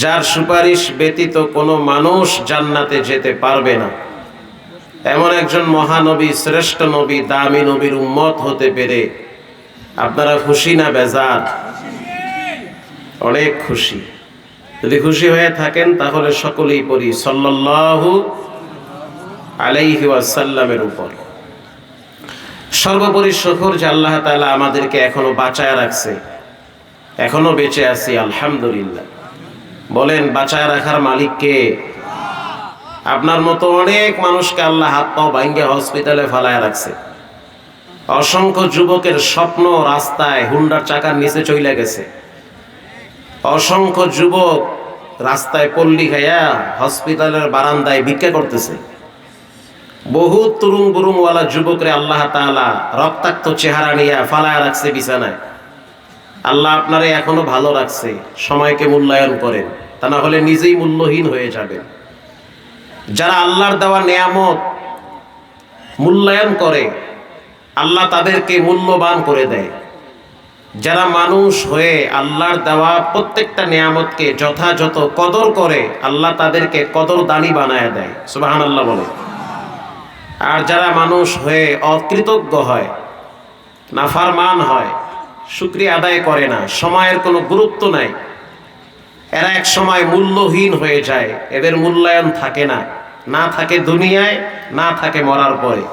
যার সুপারিশ ব্যতীত কোনো মানুষ জান্নাতে যেতে পারবে না, এমন একজন মহানবী, শ্রেষ্ঠ নবী, দামি নবীর উম্মত হতে পেরে আপনারা খুশি না বেজার? অনেক খুশি। যদি খুশি হয়ে থাকেন তাহলে সকলেই পড়ি সাল্লাল্লাহু আলাইহি ওয়াসাল্লামের উপর। সর্বোপরি শুকর যে আল্লাহ তাআলা আমাদেরকে এখনো বাঁচায় রাখছে, এখনো বেঁচে আছি, আলহামদুলিল্লাহ। বলেন, বাঁচায় রাখার মালিক কে? আপনার মতো অনেক মানুষকে আল্লাহ হাত পাও ভাঙ্গে হসপিটালে ফালায় রাখছে। অসংখ্য যুবকের স্বপ্ন রাস্তায় হুন্ডার চাকার নিচে চলে গেছে। অসংখ্য যুবক রাস্তায় পল্লী খাইয়া হসপিটালের বারান্দায় ভিক্ষা করতেছে। বহু তুরুং বুরুংওয়ালা যুবকরে আল্লাহ তাআলা রক্তাক্ত চেহারা নিয়ে ফালায় রাখছে বিছানায়। আল্লাহ আপনারে এখনো ভালো রাখছে, সময়কে মূল্যায়ন করেন, তা না হলে নিজেই মূল্যহীন হয়ে যাবেন। যারা আল্লাহর দেওয়া নেয়ামত মূল্যায়ন করে, আল্লাহ তাদেরকে মূল্যবান করে দেয়। যারা মানুষ হয়ে আল্লাহর দেওয়া প্রত্যেকটা নেয়ামতকে যথাযথ কদর করে, আল্লাহ তাদেরকে কদরদানি বানায় দেয়। সুবহানাল্লাহ বলে। আর যারা মানুষ হয়ে অকৃতজ্ঞ হয়, নাফরমান হয়, শুকরিয়া আদায় করে না, সময়ের কোনো গুরুত্ব নাই, এরা এক সময় মূল্যহীন হয়ে যায়। এদের মূল্যায়ন থাকে না, না থাকে দুনিয়ায়, না থাকে মরার পরে।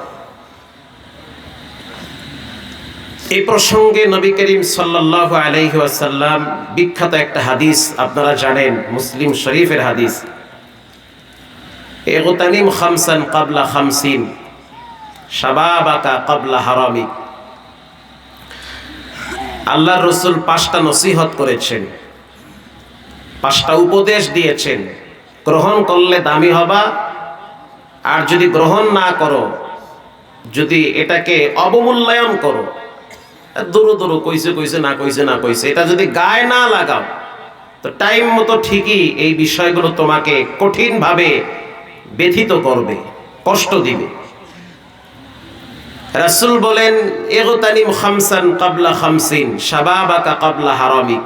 এই প্রসঙ্গে নবী করিম সাল্লাল্লাহু আলাইহি ওয়াসাল্লাম বিখ্যাত একটা হাদিস আপনারা জানেন, মুসলিম শরীফের হাদিস, ইগতানিম খামসান ক্বাবলা খামসিন শাবাবাকা ক্বাবলা হারামিক। আল্লাহর রাসূল 5টা নসিহত করেছেন, 5টা উপদেশ দিয়েছেন। গ্রহণ করলে দামি হবা, আর যদি গ্রহণ না করো, যদি এটাকে অবমূল্যায়ন করো, দূর দূর কইছে কইছে না কইছে না কইছে, এটা যদি গায়ে না লাগাও, তো টাইম মতো ঠিকই এই বিষয়গুলো তোমাকে কঠিনভাবে ব্যথিত করবে, কষ্ট দিবে। রাসূল বলেন, ইগতানিম খামসান ক্বাবলা খামসিন শাবাবাকা ক্বাবলা হারামিক।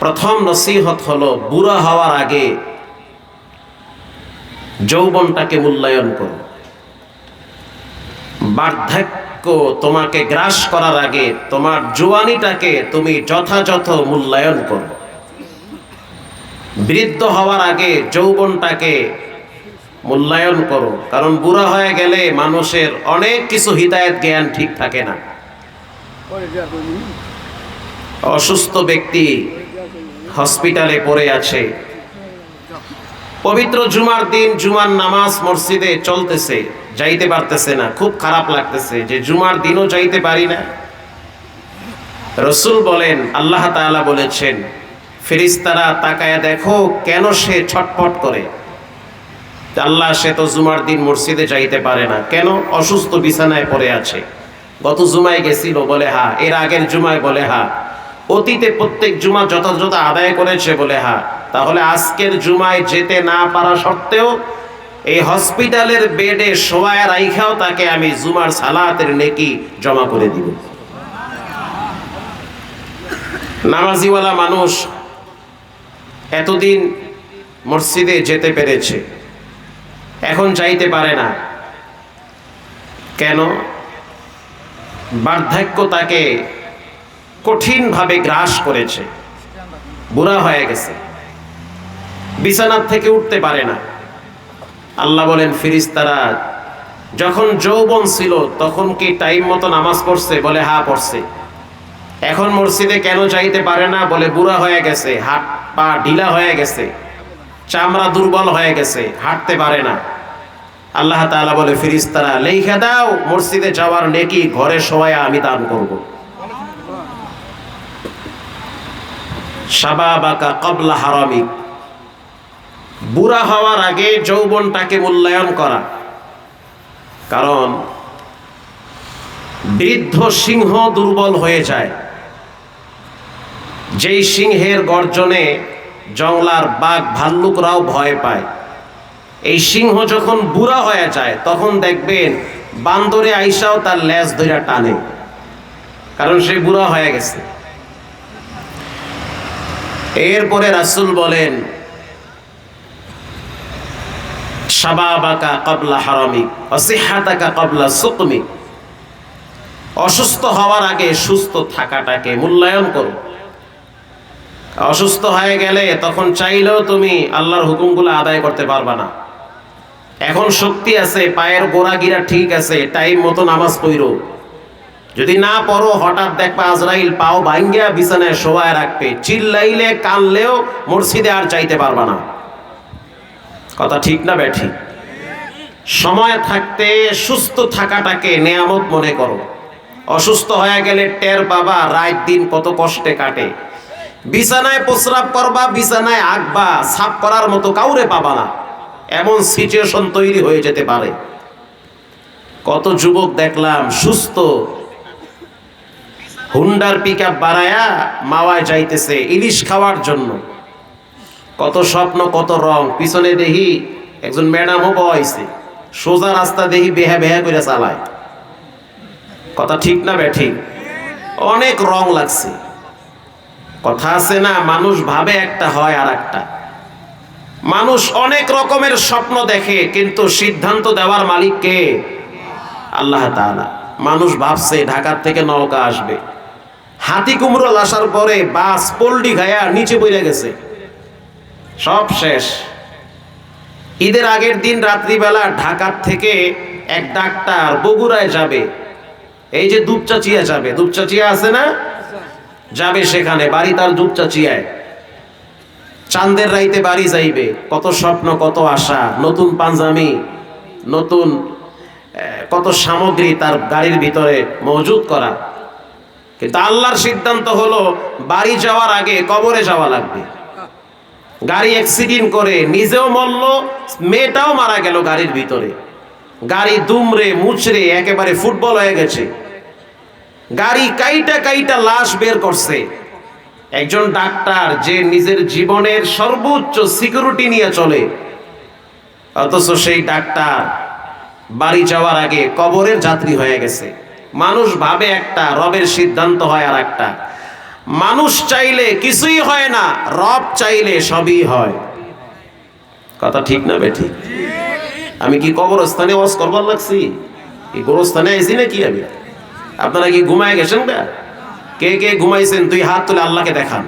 প্রথম নসিহত হলো, বুড়া হওয়ার আগে যৌবনটাকে মূল্যায়ন করো। বার্ধক্য তোমাকে গ্রাস করার আগে তোমার জওয়ানিটাকে তুমি যথাযথ মূল্যায়ন করো। বৃদ্ধ হওয়ার আগে যৌবনটাকে মূল্যায়ন করো, কারণ বুড়া হয়ে গেলে মানুষের অনেক কিছু হিদায়াত জ্ঞান ঠিক থাকে না। অসুস্থ ব্যক্তি হসপিটালে পড়ে আছে, পবিত্র জুমার দিন জুমার নামাজ মসজিদে চলতেছে, যাইতে পারতেছে না, খুব খারাপ লাগতেছে যে জুমার দিনও যাইতে পারি না। রাসূল বলেন, আল্লাহ তাআলা বলেছেন, ফেরেশতারা তাকায়া দেখো কেন সে ছটফট করে। আল্লাহ, সে তো জুমার দিন মসজিদে যাইতে পারে না, কেন? অসুস্থ, বিছানায় পড়ে আছে। গত জুমায় গেছিল, বলে হ্যাঁ। এর আগের জুমায়, বলে হ্যাঁ। অতীতে প্রত্যেক জুমা যথাযথ আদায় করেছে, বলে হ্যাঁ। তাহলে আজকের জুমায় যেতে না পারা সত্ত্বেও এই হসপিটালের বেডে শোয়ায় রাইখাও তাকে আমি জুমার সালাতের নেকি জমা করে দিব। নামাজিওয়ালা মানুষ এতদিন মসজিদে যেতে পেরেছে, এখন যাইতে পারে না, কেন? বার্ধক্য তাকে কঠিনভাবে গ্রাস করেছে, বুড়া হয়ে গেছে, বিছানার থেকে উঠতে পারে না। আল্লাহ বলেন, ফেরেশতারা যখন যৌবন ছিল তখন কি টাইম মতো নামাজ পড়ছে? বলে হ্যাঁ পড়ছে। এখন মসজিদে কেন যাইতে পারে না? বলে বুড়া হয়ে গেছে, হাত পা ঢিলা হয়ে গেছে, চামড়া দুর্বল হয়ে গেছে, হাঁটতে পারে না। আল্লাহ তাআলা বলে, ফেরেশতারা লেখা দাও মসজিদে যাওয়ার নেকি ঘরে শোয়া আমি দান করব। শাবাবাকা ক্বাবলা হারামিক। বুড়া হওয়ার আগে যৌবনটাকে মূল্যায়ন করা, কারণ বৃদ্ধ সিংহ দুর্বল হয়ে যায়। যেই সিংহের গর্জনে জঙ্গলার বাঘ ভাল্লুকরাও ভয় পায়, এই সিংহ যখন বুড়া হয়ে যায় তখন দেখবেন বান্দরে আইসাও তার লেজ ধরে টানে, কারণ সে বুড়া হয়ে গেছে। এরপরে রাসূল বলেন, শাবাবাকা ক্বাবলা হারামিক ওয়া সিহহাতাকা ক্বাবলা সুকমিক। অসুস্থ হওয়ার আগে সুস্থ থাকাটাকে মূল্যায়ন করো। অসুস্থ হয়ে গেলে তখন চাইলেও তুমি আল্লাহর হুকুমগুলো আদায় করতে পারবা না। এখন শক্তি আছে, পায়ের গোড়া গিরা ঠিক আছে, টাইম মতো নামাজ পড়ো। যদি না পড়ো হঠাৎ দেখবা আজরাইল পাও ভাঙ্গিয়া বিছানায় শোয়ায় রাখবে, চিল্লাইলে কানলেও মসজিদে আর যাইতে পারবা না। কথা ঠিক না ব্যাঠি? সময় থাকতে সুস্থ থাকাটাকে নেয়ামত মনে করো। অসুস্থ হয়ে গেলে টের পাবা রাত দিন কত কষ্টে কাটে। বিছানায় প্রস্রাব করবা, বিছানায় আঁকবা, সাফ করার মতো কাউরে পাবা না, এমন সিচুয়েশন তৈরি হয়ে যেতে পারে। কত যুবক দেখলাম সুস্থ, হুন্ডার পিকআপ বাড়ায়া মাওয়ায় যাইতেছে ইলিশ খাওয়ার জন্য। কত স্বপ্ন, কত রং। পিছনে দেখি একজন ম্যাডামও বয়সে, সোজা রাস্তা দেখি বেহা বেহা করে চালায়। কথা ঠিক না ব্যাঠি? অনেক রং লাগছে। কথা আছে না, মানুষ ভাবে একটা হয় আর একটা। মানুষ অনেক রকমের স্বপ্ন দেখে, কিন্তু সিদ্ধান্ত দেওয়ার মালিক কে? আল্লাহ তাআলা। মানুষ ভাবছে ঢাকার থেকে নৌকা আসবে, হাতি কুমড়ো আসার পরে বাস পল্টি খায়া নিচে পড়ে গেছে, সব শেষ। ঈদের আগের দিন রাত্রিবেলা ঢাকার থেকে এক ডাক্তার বগুড়ায় যাবে, এই যে দুপচাচিয়া যাবে, দুপচাচিয়া আছে না, যাবে সেখানে, বাড়ি তার দুপচাচিয়ায়। চাঁদের রাইতে বাড়ি যাইবে, কত স্বপ্ন, কত আশা, নতুন পাঞ্জাবি, নতুন কত সামগ্রী তার গাড়ির ভিতরে মজুদ করা। কিন্তু আল্লাহর সিদ্ধান্ত হলো বাড়ি যাওয়ার আগে কবরে যাওয়া লাগবে। গাড়ি অ্যাক্সিডেন্ট করে নিজেও মরল, মেয়েটাও মারা গেল গাড়ির ভিতরে। গাড়ি দুমড়ে মুচড়ে একেবারে ফুটবল হয়ে গেছে। গাড়ি কাইটা কাইটা লাশ বের করছে। একজন ডাক্তার যে নিজের জীবনের সর্বোচ্চ সিকিউরিটি নিয়ে চলে, অথচ সেই ডাক্তার বাড়ি যাওয়ার আগে কবরের যাত্রী হয়ে গেছে। মানুষ ভাবে একটা, রবের সিদ্ধান্ত হয় আর একটা। মানুষ চাইলে কিছুই হয় না, রব চাইলে সবই হয়। কথা ঠিক না বেঠিক? আমি কি কবরস্থানে ওয়াজ করবার লাগছি? এই গোরস্থানে আইছি নাকি আমি? আপনারা কি ঘুমায় গেছেন না? কে কে ঘুমাইছেন তুই হাত তুলে আল্লাহকে দেখান।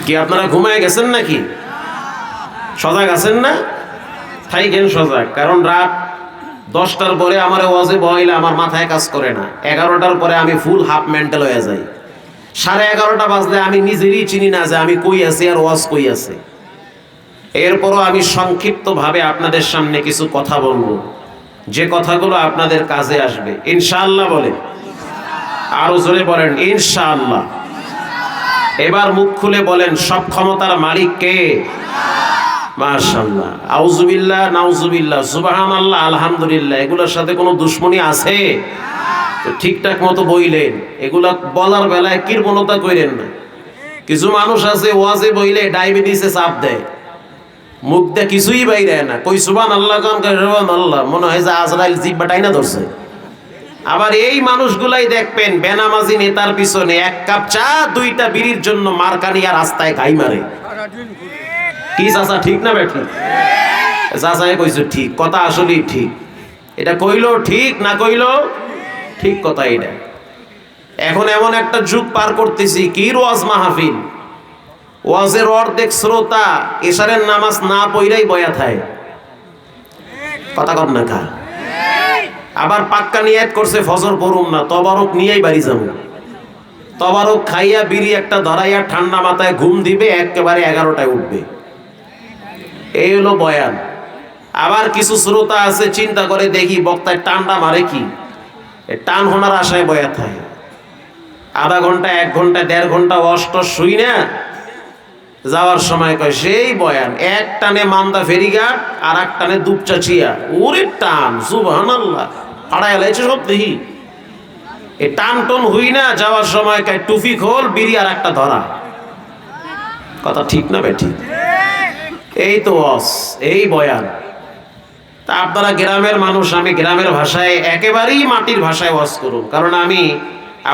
কি আপনারা ঘুমায় গেছেন নাকি? সজাগ আছেন না? থাইকেন সজাগ, কারণ রাত 10টার পরে আমার ওয়াজে বইলে আমার মাথায় কাজ করে না। 11টার পরে আমি ফুল হাফ মেন্টাল হয়ে যাই। 11:30 বাজলে আমি নিজেরই চিনি না যে আমি কই আছি আর ওয়াজ কই আছে। এরপরও আমি সংক্ষিপ্তভাবে আপনাদের সামনে কিছু কথা বলবো, যে কথাগুলো আপনাদের কাজে আসবে ইনশাআল্লাহ। বলেন, আরো জোরে বলেন ইনশাআল্লাহ। এবার মুখ খুলে বলেন, সব ক্ষমতার মালিক কে? মাশাআল্লাহ, আউযুবিল্লাহ, নাউযুবিল্লাহ, সুবহানাল্লাহ, আলহামদুলিল্লাহ। এগুলোর সাথে কোনো দুশ্মনী আছে? তো ঠিকঠাক মতো বইলেন। এগুলা বলার বেলায় কৃপণতা কইরেন না। কিছু মানুষ আছে ওয়াজে বইলে ডায়াবেটিসে চাপ দেয়, মুখ দিয়ে কিছুই বাইরে না, কই সুবহানাল্লাহ গান করে সুবহানাল্লাহ, মনে হয় যে আজরাইল জিহ্বাটাই না ধরছে। আবার এই মানুষগুলাই দেখবেন বেনামাজি নেতার পিছনে 1 কাপ চা 2টা বিড়ির জন্য মারকানি আর রাস্তায় গাই মারে। কি চাচা ঠিক না বেঠিক? চাচাই কইছো ঠিক কথা, আসলেই ঠিক। এটা কইলো ঠিক, না কইলো ঠিক কথা। এটা এখন এমন একটা যুগ পার করতেছি, কি ওয়াজ মাহফিল, ওয়াজের অর্ধেক শ্রোতা এশারের নামাজ না পইরাই বয়া থায়। কথা কর না কা? আবার পাক্কা নিয়ত করছে ফজর পড়ুম না, তবারক নিয়েই বাড়ি যাবো। তবারক খাইয়া বিড়ি একটা ধরাইয়া ঠান্ডা মাথায় ঘুম দিবে, একেবারে 11টায় উঠবে। এই হলো বয়ান। আবার কিছু শ্রোতা আছে চিন্তা করে দেখি বক্তায় টান্ডা মারে কি, টান হোনার আশায় বয়া থাকে। আধা ঘন্টা, 1 ঘন্টা, 1.5 ঘন্টা অষ্ট শুই না, যাওয়ার সময় কয় সেই বয়ান। এক টানে মান্দা ফেরিঘাট, আর এক টানে দুপচাচিয়া। ওরে টান, সুবহানাল্লাহ, আড়াই লাইছে সব দেখি। এ টান টন হই না, যাওয়ার সময় কয় টুপি খোল, বিড়ি আর একটা ধরা। কথা ঠিক না বেঠিক? এই তো ওয়াজ, এই বয়ান। তা আপনারা গ্রামের মানুষ, আমি গ্রামের ভাষায়, একেবারেই মাটির ভাষায় ওয়াজ করুন, কারণ আমি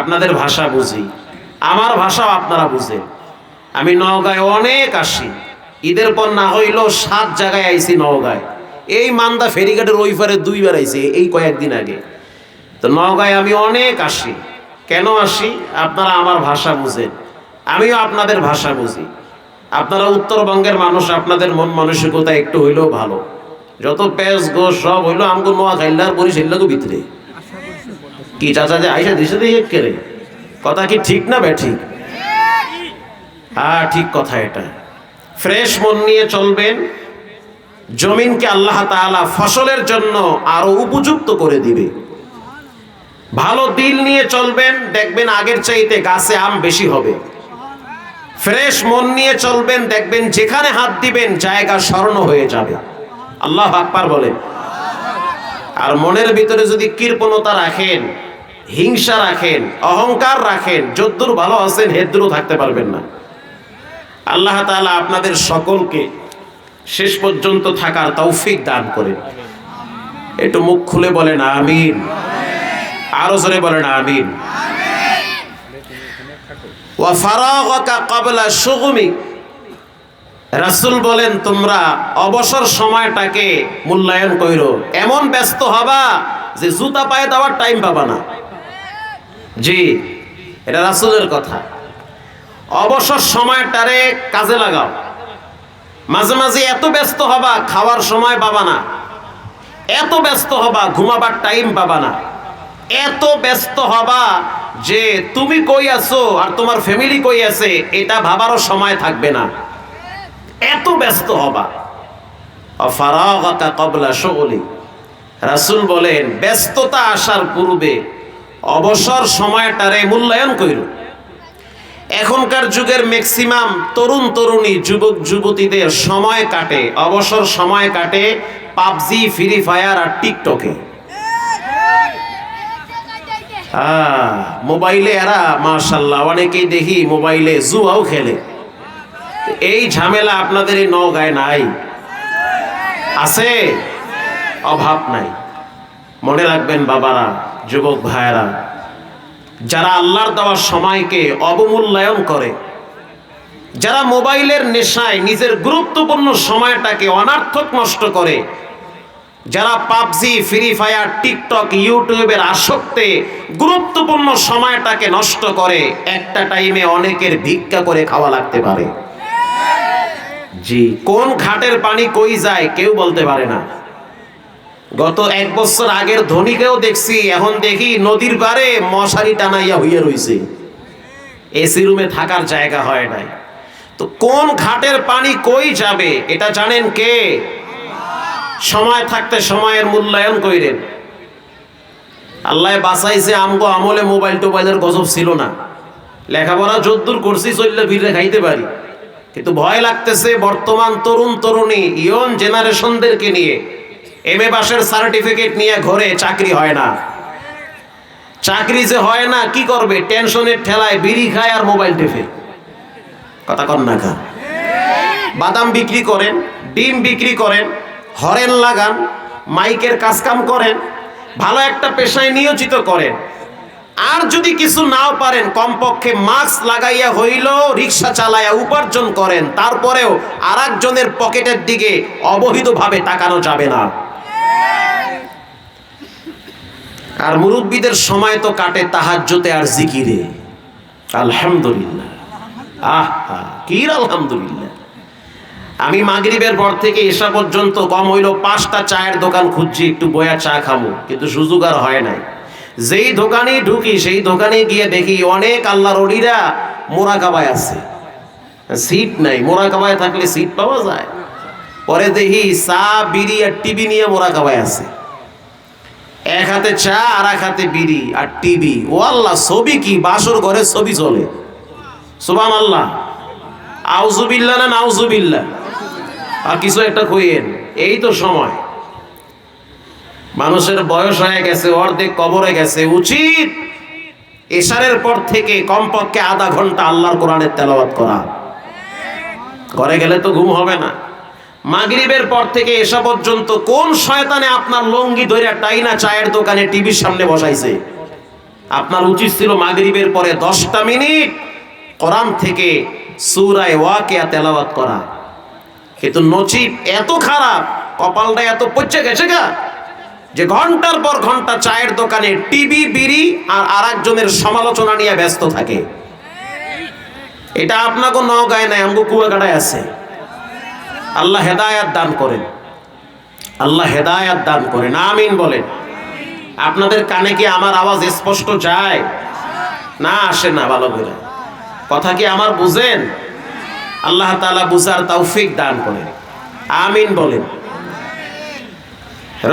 আপনাদের ভাষা বুঝি। আমার ভাষাও আপনারা বুঝেন। আমি নওগাঁয় অনেক আসি, ঈদের পর না হইল 7 জায়গায় আইছি নওগাঁয়। এই মান্দা ফেরিঘাটের ওই পারে 2 বার আইছি এই কয়েকদিন আগে। তো নওগাঁয় আমি অনেক আসি। কেন আসি? আপনারা আমার ভাষা বুঝেন, আমিও আপনাদের ভাষা বুঝি। আপনারা উত্তরবঙ্গের মানুষ, আপনাদের মন মানসিকতা একটু হইলেও ভালো। যত পেঁচ গোস সব হইলো আমগো নোয়া খাইলার বরিশাল্লাগো ভিতরে। কি চাচা যে আইসা দিছে দিয়ে কেড়ে কথা কি ঠিক না বে ঠিক? হ্যাঁ ঠিক কথা। এটা ফ্রেশ মন নিয়ে চলবেন, জমিনকে আল্লাহ তাআলা ফসলের জন্য আরো উপযুক্ত করে দিবে। ভালো দিল নিয়ে চলবেন, দেখবেন আগের চাইতে গাছে আম বেশি হবে। ফ্রেশ মন নিয়ে চলবেন, দেখবেন যেখানে হাত দিবেন জায়গা স্বর্ণ হয়ে যাবে। আল্লাহু আকবার বলেন। আর মনের ভিতরে যদি কৃপণতা রাখেন, হিংসা রাখেন, অহংকার রাখেন, যদ্দূর ভালো আছেন হেদ্দূরও থাকতে পারবেন না। আল্লাহ তাআলা আপনাদের সকলকে শেষ পর্যন্ত থাকার তৌফিক দান করেন। একটু মুখ খুলে বলেন আমিন। আরো জোরে বলেন আমিন। ওয়া ফারাগাকা ক্বাবলা শুগুমি, রাসূল বলেন তোমরা অবসর সময়টাকে মূল্যায়ন কইরো। এমন ব্যস্ত হবা যে জুতা পায়ে দেওয়ার টাইম পাবা না। জি, এটা রাসূলের কথা। অবসর সময়টারে কাজে লাগাও। মাঝে মাঝে এত ব্যস্ত হবা খাওয়ার সময় পাবা না, এত ব্যস্ত হবা ঘুমাবার টাইম পাবা না, এত ব্যস্ত হবা যে তুমি কই আছো আর তোমার ফ্যামিলি কই আছে এটা ভাবারও সময় থাকবে না। এত ব্যস্ত হবা। ফারাগাকা ক্বাবলা শুগলি, রাসূল বলেন ব্যস্ততা আসার পূর্বে অবসর সময়টারে মূল্যায়ন কইরো। এখনকার যুগের ম্যাক্সিমাম তরুণ তরুণী যুবক যুবতীদের সময় কাটে, অবসর সময় কাটে পাবজি, ফ্রি ফায়ার আর টিকটকে। মোবাইলে এরা মাশাআল্লাহ অনেকেই দেখি মোবাইলে জুয়াও খেলে। এই ঝামেলা আপনাদের এই নওগাঁয় নাই? আছে? অভাব নাই। মনে রাখবেন বাবারা, যুবক ভাইয়েরা, যারা আল্লাহর দেওয়া সময়কে অবমূল্যায়ন করে, যারা মোবাইলের নেশায় নিজের গুরুত্বপূর্ণ সময়টাকে অনার্থক নষ্ট করে, যারা পাবজি, ফ্রি ফায়ার, টিকটক, ইউটিউবের আসক্তে গুরুত্বপূর্ণ সময়টাকে নষ্ট করে, একটা টাইমে অনেকের ভিক্ষা করে খাওয়া লাগতে পারে। জি, কোন ঘাটের পানি কই যায় কেউ বলতে পারে না। গত 1 বছর আগের ধনীকেও দেখছি, এখন দেখি নদীর পারে মশারি টানাইয়া হইয়া রইছে, এসি রুমে থাকার জায়গা হয় নাই। তো কোন ঘাটের পানি কই যাবে এটা জানেন কে? সময় থাকতে সময়ের মূল্যায়ন কইরেন। আল্লাহ বাঁচাইছে, আমগো আমলে মোবাইল টোবাইলের গজব ছিল না। লেখাপড়া যদ্দূর করছি চললে ফিরে খাইতে পারি, কিন্তু ভয় লাগতেছে বর্তমান তরুণ তরুণী ইয়ং জেনারেশনদেরকে নিয়ে। এমএ পাশের সার্টিফিকেট নিয়ে ঘরে চাকরি হয় না। চাকরি যে হয় না কি করবে? টেনশনের ঠেলায় বিড়ি খায় আর মোবাইল টেপে। কথা কন না খা। বাদাম বিক্রি করেন, ডিম বিক্রি করেন, হরেন লাগান, মাইকের কাজকাম করেন, ভালো একটা পেশায় নিয়োজিত করেন। আর যদি কিছু নাও পারেন কমপক্ষে মাস্ক লাগাইয়া হইল রিক্সা চালাইয়া উপার্জন করেন। তারপরেও আর একজনের পকেটের দিকে অবহিতভাবে তাকানো যাবে না। আর মুরব্বীদের সময় তো কাটে তাহাজ্জুদে আর জিকিরে। আলহামদুলিল্লাহ। আহা কি আলহামদুলিল্লাহ। আমি মাগরিবের পর থেকে এশা পর্যন্ত কম হইল 5টা চায়ের দোকান খুঁজছি, একটু বয়া চা খাবো, কিন্তু সুযোগ আর হয় নাই। যেই দোকানে ঢুকি সেই দোকানে গিয়ে দেখি অনেক আল্লাহর ওলিরা মোরাকাবায় আছে, সিট নাই। মোরাকাবায় থাকলে সিট পাওয়া যায়? পরে দেখি চা, বিড়ি আর টিভি নিয়ে মোরাকাবায় আছে। এক হাতে চা আর এক হাতে বিড়ি আর টিভি। ও আল্লাহ, ছবি কি? বাসর ঘরে ছবি চলে। সুবহানাল্লাহ। আউযুবিল্লাহ না নাউযুবিল্লাহ? আর কিছু একটা কইেন। এই তো সময়, মানুষের বয়স হয়ে গেছে, অর্ধেক কবরে গেছে। উচিত এশারের পর থেকে কমপক্ষে আধা ঘন্টা আল্লাহর কোরআনের তেলাওয়াত করা। ঘরে গেলে তো ঘুম হবে না। মাগরিবের পর থেকে এশা পর্যন্ত কোন শয়তানে আপনার লঙ্গি ধরে টাইনা চায়ের দোকানে টিভির সামনে বসাইছে? আপনার উচিত ছিল মাগরিবের পরে 10টা মিনিট কোরআন থেকে সূরা ওয়াকিয়া তেলাওয়াত করা, কিন্তু নসিব এত খারাপ, কপালটা এত পচে গেছে গা যে ঘন্টার পর ঘন্টা চায়ের দোকানে টিভি বিড়ি আর আরেকজনের সমালোচনা নিয়ে ব্যস্ত থাকে। এটা আপনাকে নওগাঁয় নাই, আমগো কুয়াকাটায় আছে। আল্লাহ হেদায়াত দান করেন, আল্লাহ হেদায়াত দান করেন, আমিন বলেন। আপনাদের কানে কি আমার আওয়াজ স্পষ্ট যায়? না আসে না? ভালো করে কথা কি আমার বুঝেন? আল্লাহ তাআলা বুঝার তৌফিক দান করেন, আমিন বলেন।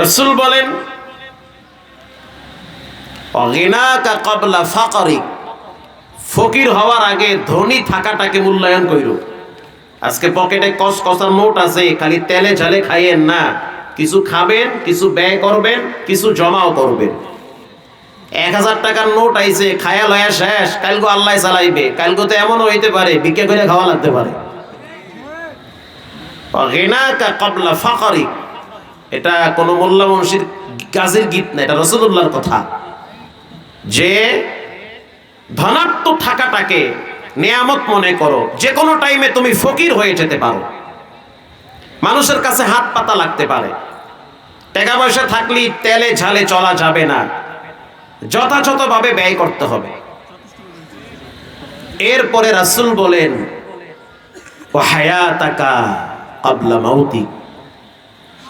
রাসূল বলেন অগিনাকা ক্বাবলা ফাকরিক, ফকির হওয়ার আগে ধনী থাকাটাকে মূল্যায়ন কইরো। আজকে পকেটে কসকসার নোট আছে, খালি তেলে ঝালে খাইয়েন না, কিছু খাবেন, কিছু ব্যয় করবেন, কিছু জমাও করবেন। 1000 টাকার নোট আইছে, খায়া লয়া শেষ, কালকে আল্লাহ চালাইবে। কালকে তো এমনও হইতে পারে ভিক্ষা করে খাওয়া লাগতে পারে। গিনাকা ক্বাবলা ফাকরিক, এটা কোন মোল্লা মুন্সির গাজীর গীত না, এটা রাসূলুল্লাহর কথা, যে ধনাত্ম থাকাটাকে নিয়ামত মনে করো। যে কোনো টাইমে তুমি ফকির হয়ে যেতে পারো, মানুষের কাছে হাত পাতা লাগতে পারে। টাকা পয়সা থাকলে তেলে ঝালে চলা যাবে না, যথাযথভাবে ব্যয় করতে হবে। এরপরে রাসূল বলেন ওয়া হায়াতাকা ক্বাবলা মাউতিক,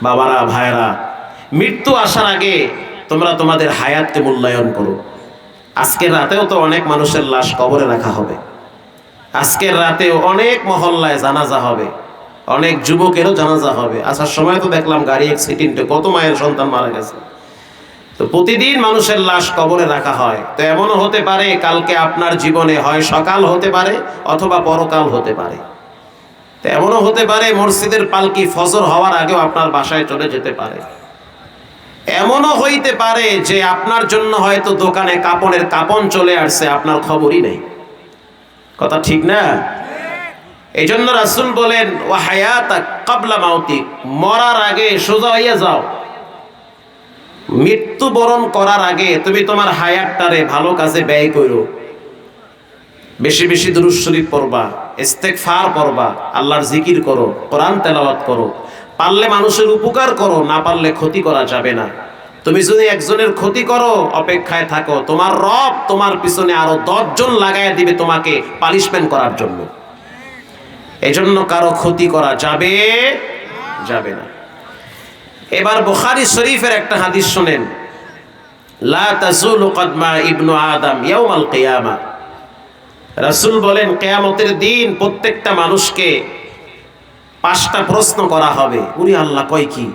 বাবারা ভাইরা, মৃত্যু আসার আগে তোমরা তোমাদের হায়াতকে মূল্যায়ন করো। আজকের রাতেও তো অনেক মানুষের লাশ কবরে রাখা হবে, আজকের রাতেও অনেক মহল্লায় জানাজা হবে, অনেক যুবকেরও জানাজা হবে। আসার সময় তো দেখলাম গাড়ি অ্যাক্সিডেন্টে কত মায়ের সন্তান মারা গেছে। তো প্রতিদিন মানুষের লাশ কবরে রাখা হয়। তো এমনও হতে পারে কালকে আপনার জীবনে হয় সকাল হতে পারে অথবা পরকাল হতে পারে। তো এমনও হতে পারে মসজিদের পালকি ফজর হওয়ার আগেও আপনার বাসায় চলে যেতে পারে। এমনও হইতে পারে যে আপনার জন্য হয়তো দোকানে কাপড়ের কাপন চলে আসছে, আপনার খবরই নেই। কথা ঠিক না? এই জন্য রাসূল বলেন ওয়া হায়াতাক ক্বাবলা মাউতিক, মরার আগে সোজা হইয়া যাও। মৃত্যুবরণ করার আগে তুমি তোমার হায়াতটারে ভালো কাজে ব্যয় করো। বেশি বেশি দুরূদ শরীফ পড়বা, ইস্তেগফার পড়বা, আল্লাহর জিকির করো, কোরআন তেলাওয়াত করো। পারলে মানুষের উপকার করো, না পারলে ক্ষতি করা যাবে না। তুমি যদি একজনের ক্ষতি করো, অপেক্ষায় থাকো, তোমার রব তোমার পিছনে আরো 10 জন লাগাইয়া দিবে তোমাকে পানিশমেন্ট করার জন্য। এজন্য কারো ক্ষতি করা যাবে যাবে না। এবার বুখারী শরীফের একটা হাদিস শুনেন, লা তাজুলু কদমা ইবনু আদম ইয়াউমাল কিয়ামা। রাসূল বলেন কিয়ামতের দিন প্রত্যেকটা মানুষকে 5টা প্রশ্ন করা হবে। উনি আল্লাহ কয় কি?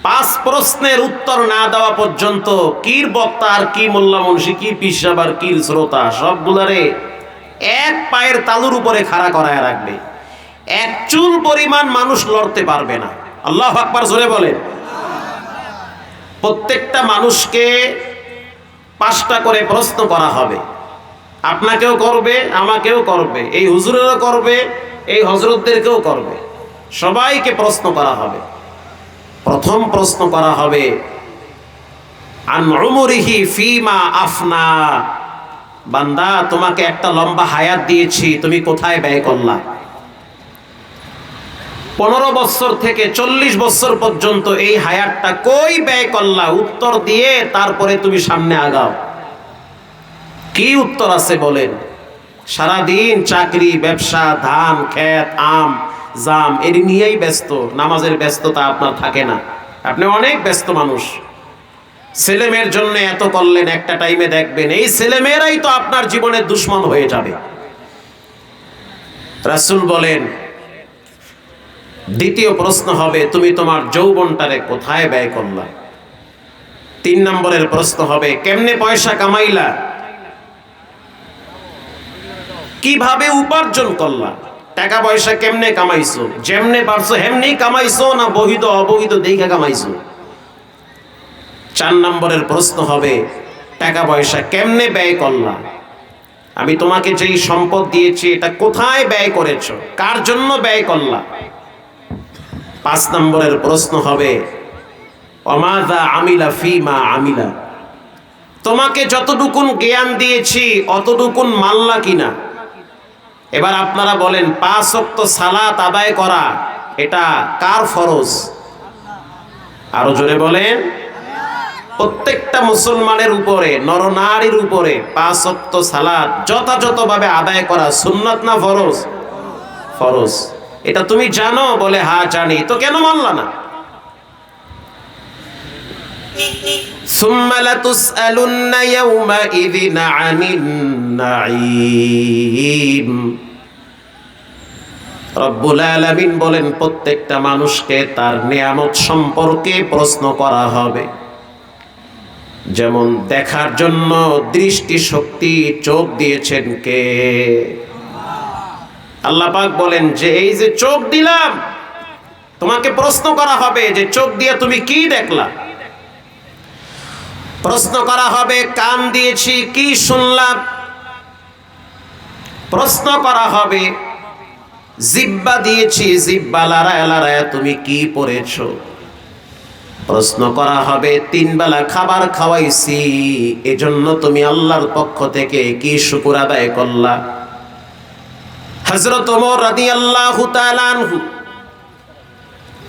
5 প্রশ্নের উত্তর না দেওয়া পর্যন্ত কির বক্তা আর কি মোল্লা মুন্সি, কি পিসাব আর কি শ্রোতা, সবগুলারে এক পায়ের তালুর উপরে খাড়া করায় রাখবে। এক চুল পরিমাণ মানুষ লড়তে পারবে না। আল্লাহু আকবার জোরে বলেন। প্রত্যেকটা মানুষকে 5টা করে প্রশ্ন করা হবে। আপনাকেও করবে, আমাকেও করবে, এই হুজুরেরও করবে, এই হযরতদেরকেও করবে, সবাইকে প্রশ্ন করা হবে। প্রথম প্রশ্ন করা হবে আন উমরিহি ফিমা আফনা, বান্দা তোমাকে একটা লম্বা হায়াত দিয়েছি, তুমি কোথায় ব্যয় করলা? 15 বছর থেকে 40 বছর পর্যন্ত এই হায়াতটা কই ব্যয় করলা? উত্তর দিয়ে তারপরে তুমি সামনে আগাও। কি উত্তর আছে বলেন? সারাদিন চাকরি, ব্যবসা, ধান, ক্ষেত, আম, জাম এর নিয়েই ব্যস্ত। নামাজের ব্যস্ততা আপনার থাকে না, আপনি অনেক ব্যস্ত মানুষ। ছেলেমেয়ের জন্য এত করলেন, একটা টাইমে দেখবেন এই ছেলেমেয়েরাই তো আপনার জীবনের দুশ্মন হয়ে যাবে। রাসূল বলেন দ্বিতীয় প্রশ্ন হবে তুমি তোমার যৌবনটারে কোথায় ব্যয় করলা? 3 নম্বরের প্রশ্ন হবে কেমনে পয়সা কামাইলা, কিভাবে উপার্জন করলা, টাকা পয়সা কেমনে কামাইছো, যেমনে পারছো হেমনি কামাইছো না বহিত অবহিত দেখে কামাইছো? 4 নম্বরের প্রশ্ন হবে টাকা পয়সা কেমনে ব্যয় করলা, আমি তোমাকে যেই সম্পদ দিয়েছি এটা কোথায় ব্যয় করেছো, কার জন্য ব্যয় করলা? 5 নম্বরের প্রশ্ন হবে ওমাযা আমিলা ফিমা আমিলা, তোমাকে যতটুকুন জ্ঞান দিয়েছি অতটুকুন মানলা কিনা? এবার আপনারা বলেন 5 ওয়াক্ত সালাত আদায় করা এটা কার ফরজ? আরো জোরে বলেন। প্রত্যেকটা মুসলমানের উপরে, নরনারীর উপরে 5 ওয়াক্ত সালাত যথাযথভাবে আদায় করা সুন্নাত না ফরজ? ফরজ। এটা তুমি জানো? বলে হ্যাঁ জানি। তো কেন মানলা না? সুম্মা লাতুসআলুন্না ইয়াওমাইযিন আনিন নাঈম। রব্বুল আলামিন বলেন প্রত্যেকটা মানুষকে তার নিয়ামত সম্পর্কে প্রশ্ন করা হবে। যেমন দেখার জন্য দৃষ্টি শক্তি চোখ দিয়েছেন কে? আল্লাহ পাক বলেন যে এই যে চোখ দিলাম, তোমাকে প্রশ্ন করা হবে যে চোখ দিয়ে তুমি কি দেখলা। প্রশ্ন করা হবে কান দিয়েছি কি শুনলাম। প্রশ্ন করা হবে জিহ্বা দিয়েছি, জিহ্বা লড়ায় লড়ায় তুমি কি পড়েছো। প্রশ্ন করা হবে 3 বেলা খাবার খাওয়াইছি, এজন্য তুমি আল্লাহর পক্ষ থেকে কি শুকর আদায় করলা। হযরত ওমর রাদিয়াল্লাহু তাআলা আনহু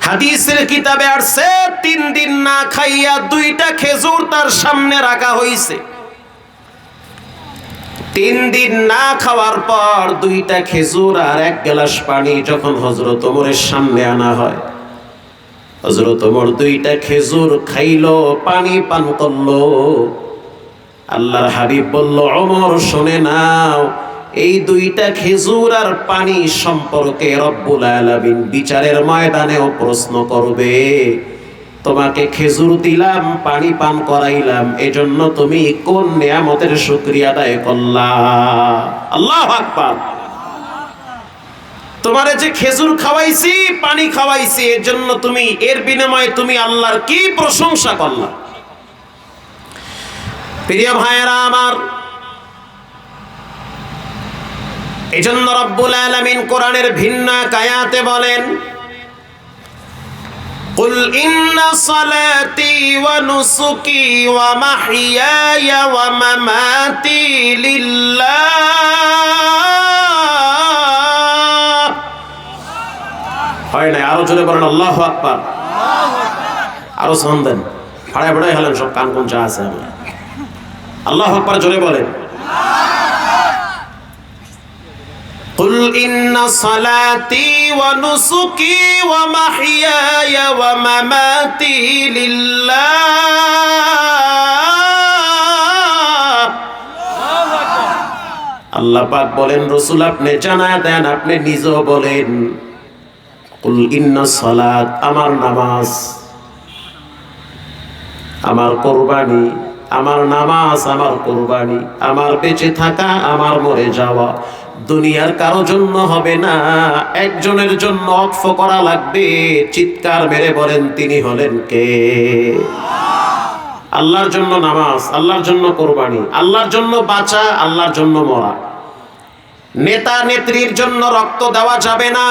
হাদিসের কিতাবে আসছে 3 দিন না খাইয়া 2টা খেজুর তার সামনে রাখা হইছে। 3 দিন না খাওয়ার পর 2টা খেজুর আর 1 গ্লাস পানি যখন হযরত ওমরের সামনে আনা হয়, হযরত ওমর 2টা খেজুর খাইলো, পানি পান করলো। আল্লাহর হাবিব বলল, ওমর শুনে নাও, এই 2টা খেজুর আর পানি সম্পর্কে রব্বুল আলামিন বিচারের ময়দানেও প্রশ্ন করবে। তোমাকে খেজুর দিলাম, পানি পান করাইলাম, এজন্য তুমি কোন নিয়ামতের শুকরিয়া আদায় করলা। আল্লাহু আকবার। তোমারে যে খেজুর খাওয়াইছি, পানি খাওয়াইছি, এর জন্য তুমি, এর বিনিময়ে তুমি আল্লাহর কি প্রশংসা করলা। প্রিয় ভাইয়েরা আমার, এজন্য রব্বুল আলামিন কোরআনের ভিন্ন আয়াতে বলেন, কুল ইন্না সালাতি ওয়া নুসুকি ওয়া মাহইয়ায়া ওয়া মামাতি লিল্লাহ। হয় না? আরো জোরে বলেন আল্লাহু আকবার। আরো সন্দেন ফাড়ায় ফাড়ায় হলেন সব কান কোন চা আছে। আল্লাহু আকবার জোরে বলেন। কুল ইন্না সালাতি ওয়া নুসুকি ওয়া মাহইয়ায়া ওয়া মামাতি লিল্লাহ। আল্লাহ পাক বলেন, রাসূল আপনি জানায় দেন, আপনি নিজেও বলেন, কুল ইন্না সালাত, আমার নামাজ, আমার কুরবানি, আমার নামাজ, আমার কুরবানি, আমার বেঁচে থাকা, আমার মরে যাওয়া দুনিয়ার কারো জন্য হবে না, একজনের জন্য ওয়াকফ করা লাগবে। চিৎকার মেরে বলেন, তিনি হলেন কে? আল্লাহর জন্য নামাজ, আল্লাহর জন্য কুরবানি, আল্লাহর জন্য বাঁচা, আল্লাহর জন্য মরা। নেতা নেত্রীর জন্য রক্ত দেওয়া যাবে না।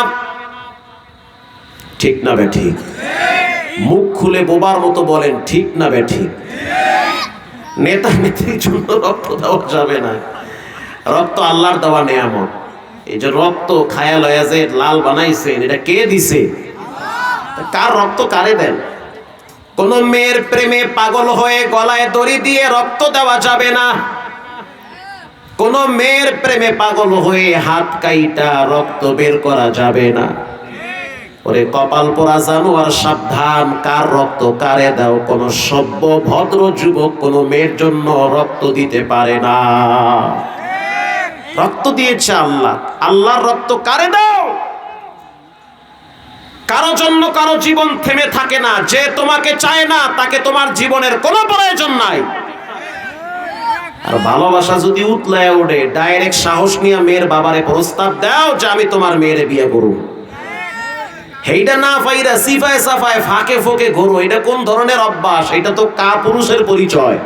ঠিক না বে ঠিক? মুখ খুলে বোবার মতো বলেন, ঠিক না বে ঠিক? নেতা নেত্রীর জন্য রক্ত দেওয়া যাবে না। রক্ত আল্লাহর দেওয়া নিয়ামত। এই যে রক্ত খায়া লয়া যে লাল বানাইছেন, এটা কে দিছে? কার রক্ত কারে দেন? কোন মেয়ের প্রেমে পাগল হয়ে গলায় দড়ি দিয়ে রক্ত দেওয়া যাবে না। কোন মেয়ের প্রেমে পাগল হয়ে হাত কাইটা রক্ত বের করা যাবে না। ওরে কপাল পোড়া জানোয়ার, সাবধান, কার রক্ত কারে দাও। কোন সভ্য ভদ্র যুবক কোন মেয়ের জন্য রক্ত দিতে পারে না। রক্ত দিয়েছে আল্লাহ, আল্লাহর রক্ত কারে দাও। কারো জন্য কারো জীবন থেমে থাকে না। যে তোমাকে চায় না তাকে তোমার জীবনের কোনো প্রয়োজন নাই। আর ভালোবাসা যদি উতলায় ওঠে, ডাইরেক্ট সাহস নিয়ে মেয়ের বাবারে প্রস্তাব দাও যে আমি তোমার মেয়েরে বিয়ে করব। এইটা না পাইরা সিফায় সাফায় ফাঁকে ফোকে ঘোরো, এটা কোন ধরনের অভ্যাস? এটা তো কাপুরুষের পরিচয়।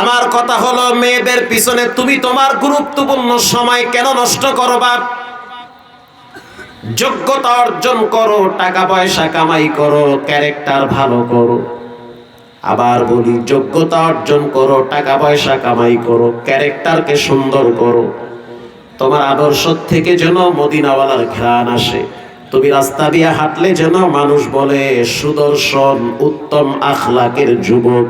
আমার কথা হলো, মেয়েদের পিছনে তুমি তোমার গুরুত্বপূর্ণ সময় কেন নষ্ট করবা? যোগ্যতা অর্জন করো, টাকা পয়সা কামাই করো, ক্যারেক্টার ভালো করো। আবার বলি, যোগ্যতা অর্জন করো, টাকা পয়সা কামাই করো, ক্যারেক্টারকে সুন্দর করো। তোমার আদর্শ থেকে যেন মদিনাওয়ালার ঘ্রাণ আসে। তুমি রাস্তা দিয়ে হাঁটলে যেন মানুষ বলে সুদর্শন, উত্তম আখলাকের যুবক।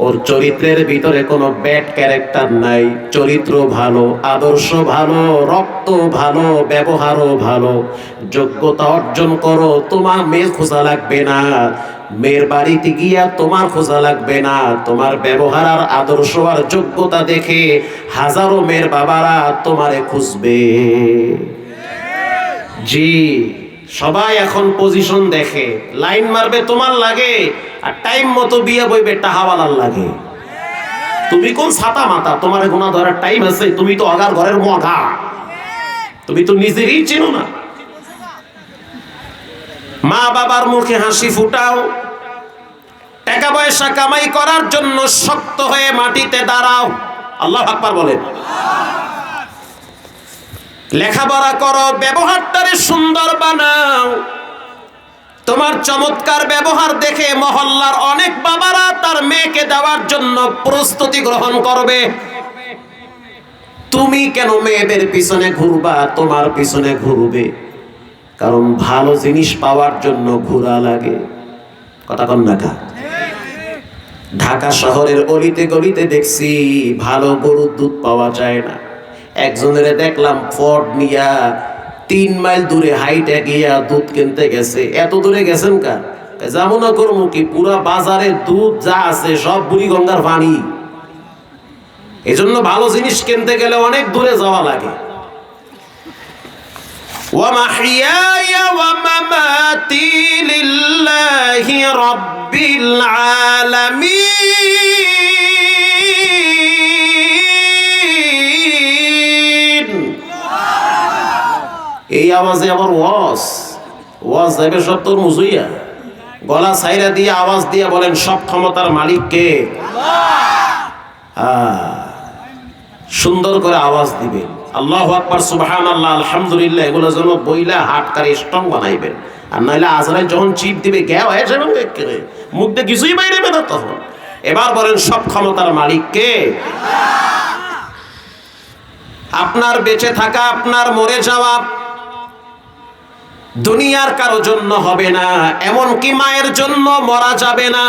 ওর চরিত্রের ভিতরে কোনো ব্যাড ক্যারেক্টার নাই, চরিত্র ভালো, আদর্শ ভালো, রক্ত ভালো, ব্যবহারও ভালো। যোগ্যতা অর্জন করো, তোমার মেয়ে খোঁজা লাগবে না, মেয়ের বাড়িতে গিয়া তোমার খোঁজা লাগবে না। তোমার ব্যবহার আর আদর্শ আর যোগ্যতা দেখে হাজারো মেয়ের বাবারা তোমারে খুঁজবে। জি, সবাই এখন পজিশন দেখে, লাইন মারবে তোমার লাগে, আর টাইম মতো বিয়ে বইবে টাহাওয়ালার লাগে। তুমি কোন ছাতা মাতা, তোমার গুণা ধরার টাইম আছে? তুমি তো আগার ঘরের মগা, তুমি তো নিজেরই চিনো না। মা বাবার মুখে হাসি ফুটাও, টাকা পয়সা কামাই করার জন্য শক্ত হয়ে মাটিতে দাঁড়াও। আল্লাহু আকবার বলেন। লেখাপড়া করো, ব্যবহারটারে সুন্দর বানাও। তোমার চমৎকার ব্যবহার দেখে মহল্লার অনেক বাবারা তার মেয়েকে দেওয়ার জন্য প্রস্তুতি গ্রহণ করবে। তুমি কেন মেয়েদের পিছনে ঘুরবা? তোমার পিছনে ঘুরবে, কারণ ভালো জিনিস পাওয়ার জন্য ঘোরা লাগে। কথা কন না কা? ঢাকা শহরের অলিতে গলিতে দেখছি ভালো গরুর দুধ পাওয়া যায় না। একজনের দেখলাম ফর্ড নিয়া 3 মাইল দূরে হাইটে গিয়া দুধ কিনতে গেছে। এত দূরে গেছেন কা? যেমন করবো কি, পুরা বাজারে দুধ যা আছে সব বুড়িগঙ্গার পানি। এজন্য ভালো জিনিস কিনতে গেলে অনেক দূরে যাওয়া লাগে। ওয়া মাহইয়ায়া ওয়া মামাতি লিল্লাহি রাব্বিল আলামিন। এই আওয়াজে আবার ওয়াজ যাবে সব তোর মুজুইয়া। গলা ছাইরা দিয়ে আওয়াজ দিয়ে বলেন, সব ক্ষমতার মালিক কে? সুন্দর করে আওয়াজ দিবেন, আল্লাহু আকবার, সুবহানাল্লাহ, আলহামদুলিল্লাহ। এগুলো যেন বইলা হাতকারে স্ট্রং বানাইবেন, আর নাইলে আজরাইল যখন চিপ দিবে গ্যাও হয়ে যাবেন, মুখ দিয়ে কিছুই বাইরেবে না তখন। এবার বলেন, সব ক্ষমতার মালিক কে? আপনার বেঁচে থাকা, আপনার মরে যাওয়া দুনিয়ার কারো জন্য হবে না। এমনকি মায়ের জন্য মরা যাবে না,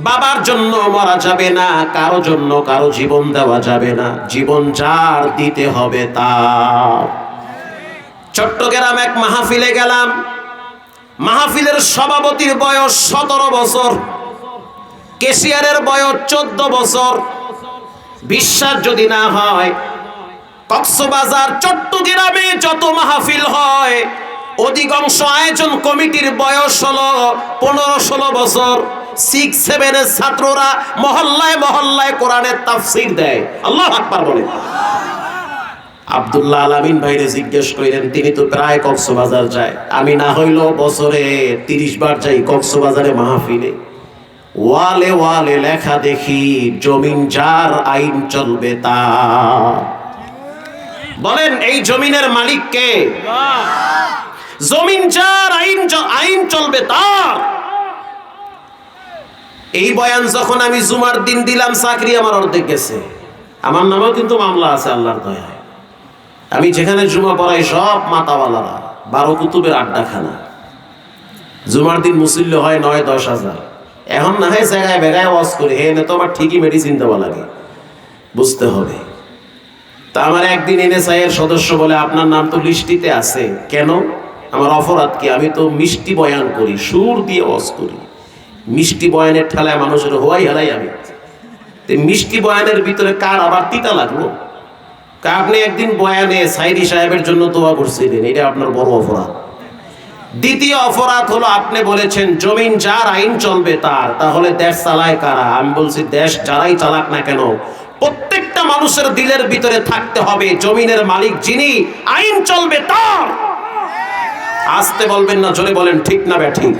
বাবার জন্য মরা যাবে না, কারো জন্য কারো জীবন দেওয়া যাবে না। জীবন যার দিতে হবে তার। চট্টগ্রাম এক মাহফিলে গেলাম। মাহফিলের সভাপতির বয়স 17 বছর, কেশিয়ারের বয়স 14 বছর। বিশ্বাস যদি না হয়, কক্সবাজার, চট্টগ্রামে যত মাহফিল হয় অধিকাংশ আয়োজন কমিটির বয়স হলো 15-16 বছর। 6-7 এর ছাত্ররা মহল্লায় মহল্লায় কোরআনের তাফসীর দেয়। আল্লাহু আকবার বলেন। আব্দুল্লাহ আলামিন ভাইরে জিজ্ঞেস করেন, তিনি তো প্রায় কক্সবাজার যায়। আমি না হইলেও বছরে 30 বার যাই কক্সবাজারে মাহফিলে। ওয়ালে ওয়ালে লেখা দেখি, জমিন যার আইন চলবে তার। বলেন, এই জমিনের মালিক কে? জমিন যার, আইন চলবে তার। এই বয়ান যখন আমি জুমার দিন দিলাম, চাকরি আমার অর্ধেক গেছে। আমার নামেও কিন্তু মামলা আছে আল্লাহর দয়ায়। আমি যেখানে জুমা পড়াই সব মাতাওয়ালারা, 12 কুতুবের আড্ডাখানা। জুমার দিন মুসল্য হয় 9-10 হাজার। এখন না হয় জায়গায় বেগায় ওয়াজ করে, হে না তো আবার ঠিকই মেডিসিন দেওয়া লাগে, বুঝতে হবে। তা আমার একদিন NSI এর সদস্য বলে, আপনার নাম তো লিস্টিতে আছে, কেন? আমার অপরাধ কি? আমি তো মিষ্টি বয়ান করি, সুর দিয়ে ওয়াজ করি। মিষ্টি বয়ানের ঠেলায় মানুষের হওয়াই হেলাই আমি। মিষ্টি বয়ানের ভিতরে কার আবার তিতা লাগলো? আপনি একদিন বয়ানে সাইদি সাহেবের জন্য দোয়া করছিলেন, এটা আপনার বড় অপরাধ। দ্বিতীয় অপরাধ হলো, আপনি বলেছেন জমিন যার, আইন চলবে তার। তাহলে দেশ চালায় কারা? আমি বলছি, দেশ যারাই চালাক না কেন, প্রত্যেকটা মানুষের দিলের ভিতরে থাকতে হবে জমিনের মালিক যিনি, আইন চলবে তার। আসতে বলবেন না, জোরে বলেন, ঠিক না ব্যাঠিক?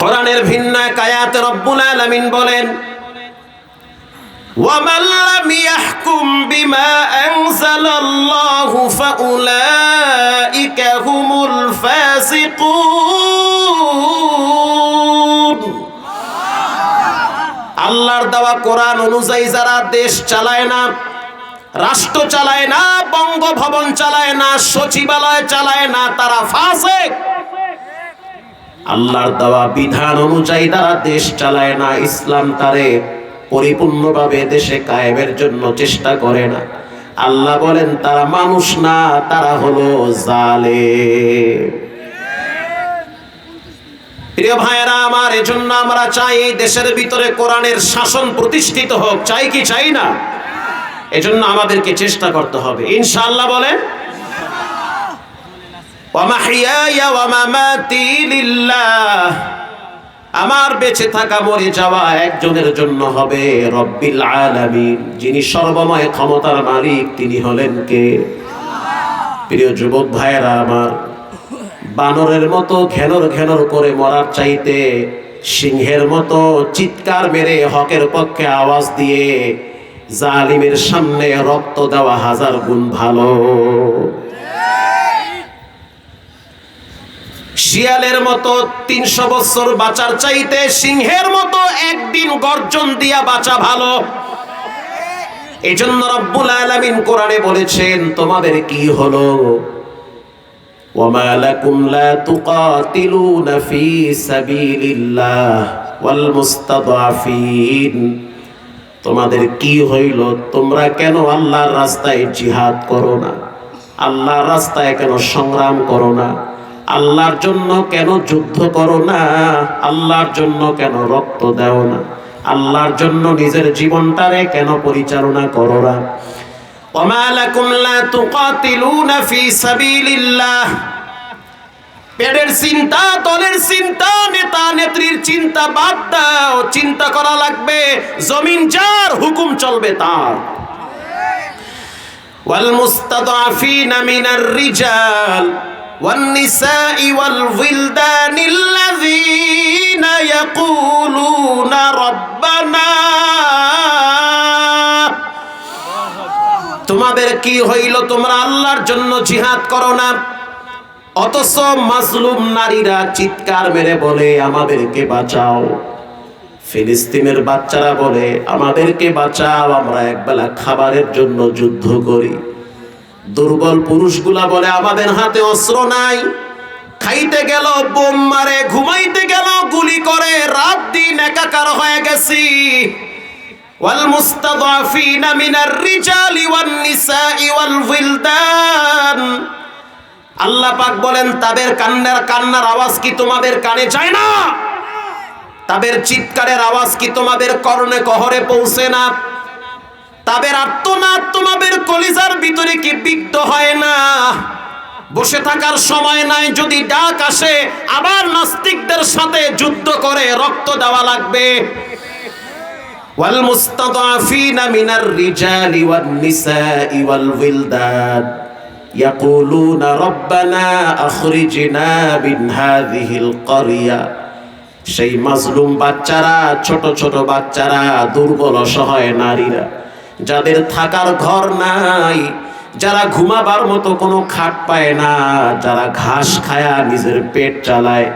কোরআনের ভিন্ন এক আয়াতে রব্বুল আলামিন বলেন, ومن لم يحكم بما أنزل الله فأولئك هم الفاسقون আল্লাহর দেওয়া কোরআন অনুযায়ী যারা দেশ চালায় না, রাষ্ট্র চালায় না, বঙ্গভবন চালায় না, সচিবালয় চালায় না, তারা ফাসিক। আল্লাহর দেওয়া বিধান অনুযায়ী তারা দেশ চালায় না, ইসলাম তারে পরিপূর্ণভাবে দেশে কায়েমের জন্য চেষ্টা করে না, আল্লাহ বলেন তারা মানুষ না, তারা হলো জালেম। প্রিয় ভাইয়েরা আমার, এজন্য আমরা চাই এই দেশের ভিতরে কোরআনের শাসন প্রতিষ্ঠিত হোক। চাই কি চাই না? এজন্য আমাদেরকে চেষ্টা করতে হবে ইনশাআল্লাহ। বলেন ওয়া মাহইয়ায়া ওয়া মামাতি লিল্লাহ, আমার বেঁচে থাকা মরে যাওয়া একজনের জন্য হবে, রব্বিল আলামিন, যিনি সর্বময় ক্ষমতার মালিক, তিনি হলেন কে? প্রিয় যুবক ভাইয়েরা আমার, বানরের মতো ঘেনর ঘেনর করে মরার চাইতে সিংহের মতো চিৎকার মেরে হকের পক্ষে আওয়াজ দিয়ে জালিমের সামনে রক্ত দেওয়া হাজার গুণ ভালো। শিয়ালের মতো 300 বছর বাঁচার চাইতে সিংহের মতো একদিন গর্জন দিয়া বাঁচা ভালো। এজন্য রব্বুল আলামিন কোরআনে বলেছেন, তোমাদের কি হলো? ওয়ামা লাকুম লা তুকাতিলুনা ফি সাবিলিল্লাহ ওয়াল মুস্তাদআফিন, তোমাদের কি হইল? তোমরা কেন আল্লাহর রাস্তায় জিহাদ করো না? আল্লাহর রাস্তায় কেন সংগ্রাম করো না? আল্লাহর জন্য কেন যুদ্ধ করো না? আল্লাহর জন্য কেন রক্ত দাও না? আল্লাহর জন্য নিজের জীবনটারে কেন পরিচালনা করো না? ওয়ামা লাকুম লা তুকাতিলুনা ফি সাবিলিল্লাহ, পেটের চিন্তা, দলের চিন্তা, নেতা নেত্রীর চিন্তা বাদ দাও। চিন্তা করা লাগবে জমিন যার, হুকুম চলবে তার। ওয়াল মুস্তাদআফিনা মিনার রিজাল ওয়ান নিসাই ওয়াল উইলদানিল্লাযীনা ইয়াকুলুনা রাব্বানা, তোমাদের কি হইল? তোমরা আল্লাহর জন্য জিহাদ করো না, অথচ মাজলুম নারীরা চিৎকার মেরে বলে আমাদেরকে বাঁচাও। ফিলিস্তিনের বাচ্চারা বলে আমাদেরকে বাঁচাও, আমরা একবেলা খাবারের জন্য যুদ্ধ করি। দুর্বল পুরুষগুলা বলে আমাদের হাতে অস্ত্র নাই, খাইতে গেল বোম মারে, ঘুমাইতে গেল গুলি করে, রাত দিন একাকার হয়ে গেছি। ওয়াল মুস্তাদআফিনা মিনার রিজালি ওয়ান নিসাই ওয়াল উইলদান, আল্লাহ পাক বলেন তাদের কান্নার আওয়াজ কি তোমাদের কানে যায় না? তাদের চিৎকারের আওয়াজ কি তোমাদের কর্ণে কহরে পৌঁছে না? তাদের আর্তনাদ তোমাদের কলিজার ভিতরে কি বিদ্ধ হয় না? বসে থাকার সময় নাই, যদি ডাক আসে আবার নাস্তিকদের সাথে যুদ্ধ করে রক্ত দেওয়া লাগবে। ওয়াল মুস্তাদআফিনা মিনার রিজালি ওয়ান নিসাই ওয়াল উইলদান ইয়াকুলুনা রাব্বানা আখরিজনা মিন হাযিহিল ক্বরিয়া, সেই মাজলুম বাচ্চারা, ছোট ছোট বাচ্চারা, দুর্বল অসহায় নারীরা, যাদের থাকার ঘর নাই, যারা ঘুমাবার মতো কোনো খাট পায় না, যারা ঘাস খায়া নিজের পেট চালায়,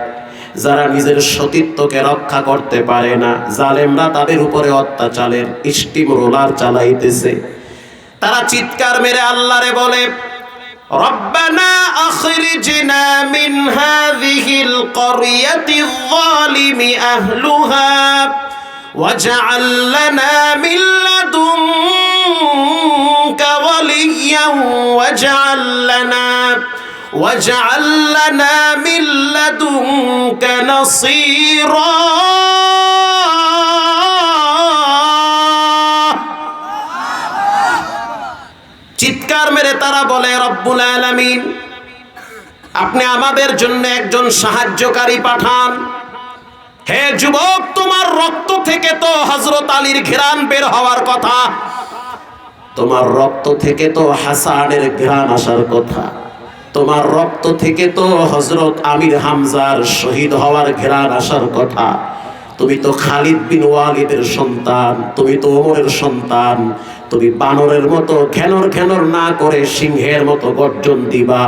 যারা নিজের সতীত্বকে রক্ষা করতে পারে না, জালেমরা তাদের উপরে অত্যাচারের স্টিম রোলার চালাইতেছে, তারা চিৎকার মেরে আল্লাহরে বলে রব্বানা আখরিজনা মিন হাযিহিল ক্বরিয়াতিয যালিমি আহলুহা ওয়াজআল লানা মিন লাদুনকা ওয়ালিয়্যান ওয়াজআল লানা মিন লাদুনকা নাসীরা। চিৎকার মেরে তারা বলে রব্বুল আলামিন, আপনি আমাদের জন্য একজন সাহায্যকারী পাঠান। হে যুবক, তোমার রক্ত থেকে তো হযরত আলীর ঘ্রাণ বের হওয়ার কথা, তোমার রক্ত থেকে তো হাসানের ঘ্রাণ আসার কথা, তোমার রক্ত থেকে তো হযরত আমির হামজার শহীদ হওয়ার ঘ্রাণ আসার কথা, তুমি তো খালিদ বিন ওয়ালিদের সন্তান, তুমি তো ওমরের সন্তান, তুমি বানরের মতো ঘ্যানর ঘ্যানর না করে সিংহের মতো গর্জন দিবা।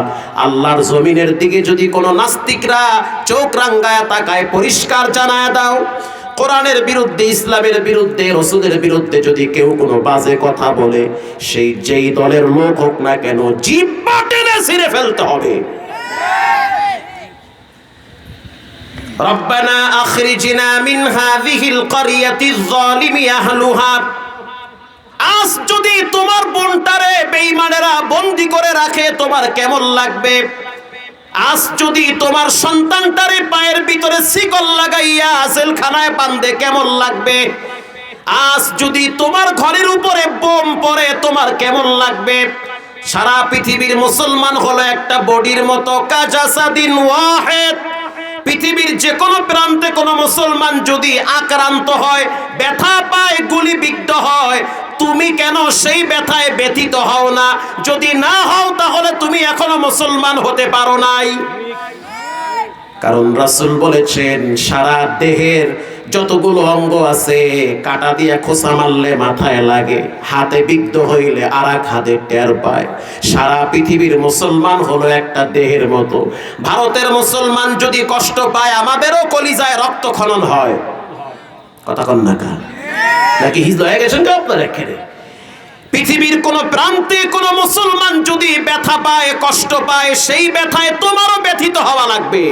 আল্লাহর জমিনের দিকে যদি কোনো নাস্তিকরা চোখ রাঙ্গায়া তাকায়, পরিষ্কার জানায় দাও, কোরআনের বিরুদ্ধে, ইসলামের বিরুদ্ধে, রাসূলের বিরুদ্ধে যদি কেউ কোনো বাজে কথা বলে, সেই যেই দলের লোক হোক না কেন, জিহ্বা টেনে ছিঁড়ে ফেলতে হবে। রব্বানা আখরিজনা মিন হাযিহিল ক্বরিয়াতিজ যালিমি আহলুহা। আজ যদি তোমার বোনটারে বেঈমানেরা বন্দী করে রাখে, তোমার কেমন লাগবে? আজ যদি তোমার সন্তানটারে পায়ের ভিতরে শিকল লাগাইয়া জেলখানায় বাঁধে, কেমন লাগবে? আজ যদি তোমার ঘরের উপরে বোম পড়ে, তোমার কেমন লাগবে? সারা পৃথিবীর মুসলমান হলো একটা বডির মতো, কাজাসাদিন ওয়াহিদ। পৃথিবীর যে কোনো প্রান্তে কোনো মুসলমান যদি আক্রান্ত হয়, ব্যথা পায়, গুলিবিদ্ধ হয়, তুমি কেন সেই ব্যথায় ব্যথিত হও না? যদি না হও তাহলে তুমি এখনো মুসলমান হতে পারো নাই। কারণ রাসূল বলেছেন, সারা দেহের যতগুলো অঙ্গ আছে, কাটা দিয়ে খোঁচা মারলে মাথায় লাগে, হাতে বিদ্ধ হইলে আর এক হাতে টের পায়। সারা পৃথিবীর মুসলমান হলো একটা দেহের মতো। ভারতের মুসলমান যদি কষ্ট পায়, আমাদেরও কলিজায় রক্তক্ষরণ হয়। কথা কন না কা নাকি হিজল হয়ে গেছেন তো আপনারা? এখানে পৃথিবীর কোন প্রান্তে কোন মুসলমান যদি ব্যথা পায়, কষ্ট পায়, সেই ব্যথায় তোমারও ব্যথিত হওয়া লাগবে।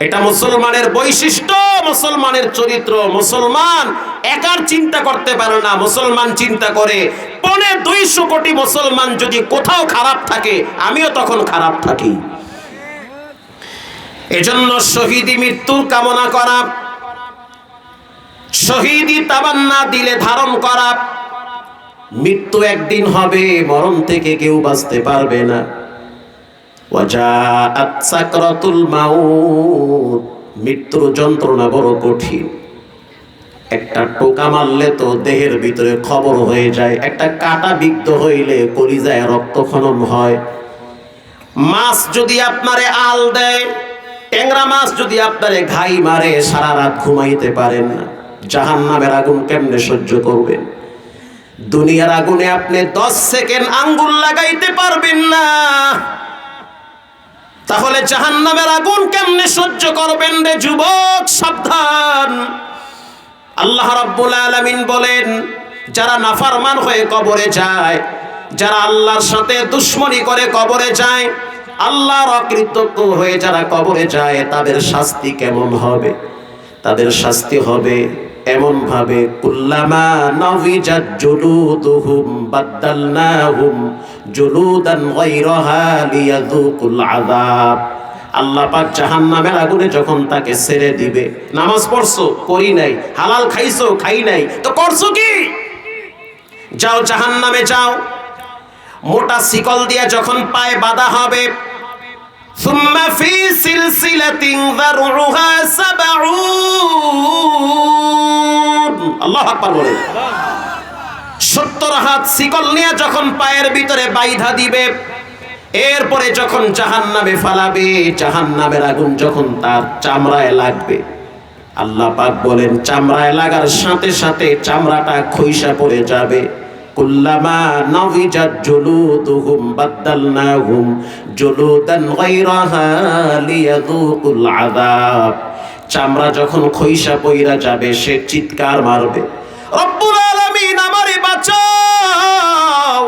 এটা মুসলমানের বৈশিষ্ট্য, মুসলমানের চরিত্র। মুসলমান একার চিন্তা করতে পারে না, মুসলমান চিন্তা করে 250 কোটি মুসলমান যদি কোথাও খারাপ থাকে, আমিও তখন খারাপ থাকি। এজন্য শহীদি মৃত্যুর কামনা করা, শহীদি তামান্না দিলে ধারণ করা। মৃত্যু একদিন হবে, মরণ থেকে কেউ বাঁচতে পারবে না। ওয়াজাআত সাকরাতুল মাউত, মৃত্যুর যন্ত্রণা বড় কঠিন। একটা টোকা মারলে তো দেহের ভিতরে খবর হয়ে যায়, একটা কাটা বিদ্ধ হইলে কলিজায় রক্তক্ষরণ হয়। মাছ যদি আপনারে আল দেয়, ট্যাংরা মাছ যদি আপনারে ঘাই মারে, সারা রাত ঘুমাইতে পারেন না। জাহান্নামের আগুন কেমনে সহ্য করবেন? দুনিয়ার আগুনে আপনি 10 সেকেন্ড আঙ্গুল লাগাইতে পারবেন না, তাহলে জাহান্নামের আগুন কেমনে সহ্য করবেন রে যুবক? সাবধান। আল্লাহ রাব্বুল আলামিন বলেন, যারা নাফরমান হয়ে কবরে যায়, যারা আল্লাহর সাথে দুশমনি করে কবরে যায়, আল্লাহর অকৃতজ্ঞ হয়ে যারা কবরে যায়, তাদের শাস্তি কেমন হবে? তাদের শাস্তি হবে এমন ভাবে, কুল্লামা নাফিজাত জুলুদুহুম বাদদালনাহুম জুলুদান গায়রাহা লিয়াযুকুল আযাব। আল্লাহ পাক জাহান্নামের আগুনে যখন তাকে ছেড়ে দিবে, নামাজ পড়ছো, করি নাই, হালাল খাইছো, খাই নাই, তো করছো কি? যাও জাহান্নামে যাও। মোটা শিকল দিয়ে যখন পায়ে বাঁধা হবে, সুম্মা ফি সিলসিলাতিন যারউহা 70, আল্লাহু আকবার বলেন। 70 হাত শিকল নিয়ে যখন পায়ের ভিতরে বাইধা দিবে, এরপরে যখন জাহান্নামে ফালাবে, জাহান্নামের আগুন যখন তার চামড়ায় লাগবে, আল্লাহ পাক বলেন, চামড়ায় লাগার সাথে সাথে চামড়াটা খইসা পড়ে যাবে। কুল্লামা নাফিজাত জুলুদুহুম বাদদালনাহুম জুলুদান গায়রাহা লিয়াযুকুল আযাব। চামড়া যখন খইসা পইরা যাবে, সে চিৎকার মারবে, রব্বুল আলামিন আমারে বাঁচাও।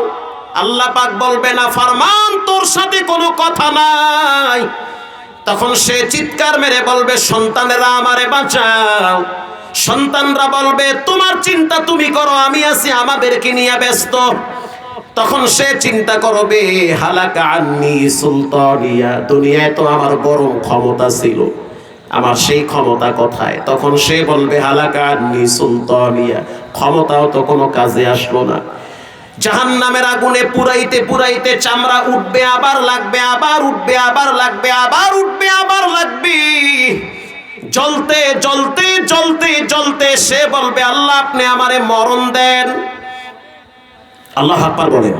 আল্লাহ পাক বলবে, না ফরমান, তোর সাথে কোনো কথা নাই। তখন সে চিৎকার মেরে বলবে, সন্তানেরা আমারে বাঁচাও। সন্তানরা বলবে, তোমার চিন্তা তুমি করো, আমি আছি আমাদেরকে নিয়ে ব্যস্ত। তখন সে চিন্তা করবে, হালাকা আন্নি সুলতানিয়া, দুনিয়ায় তো আমার বড় ক্ষমতা ছিল, আমার সেই ক্ষমতা কোথায়? তখন সে বলবে, হালাকা আন্নি সুলতানিয়া, ক্ষমতাও তো কোনো কাজে আসলো না। জাহান্নামের আগুনে পুরাইতে পুরাইতে চামড়া উঠবে, আবার লাগবে, আবার উঠবে, আবার লাগবে, আবার উঠবে, আবার লাগবে। জ্বলতে জ্বলতে জ্বলতে জ্বলতে সে বলবে, আল্লাহ আপনি আমারে মরণ দেন। আল্লাহু আকবার বলেন।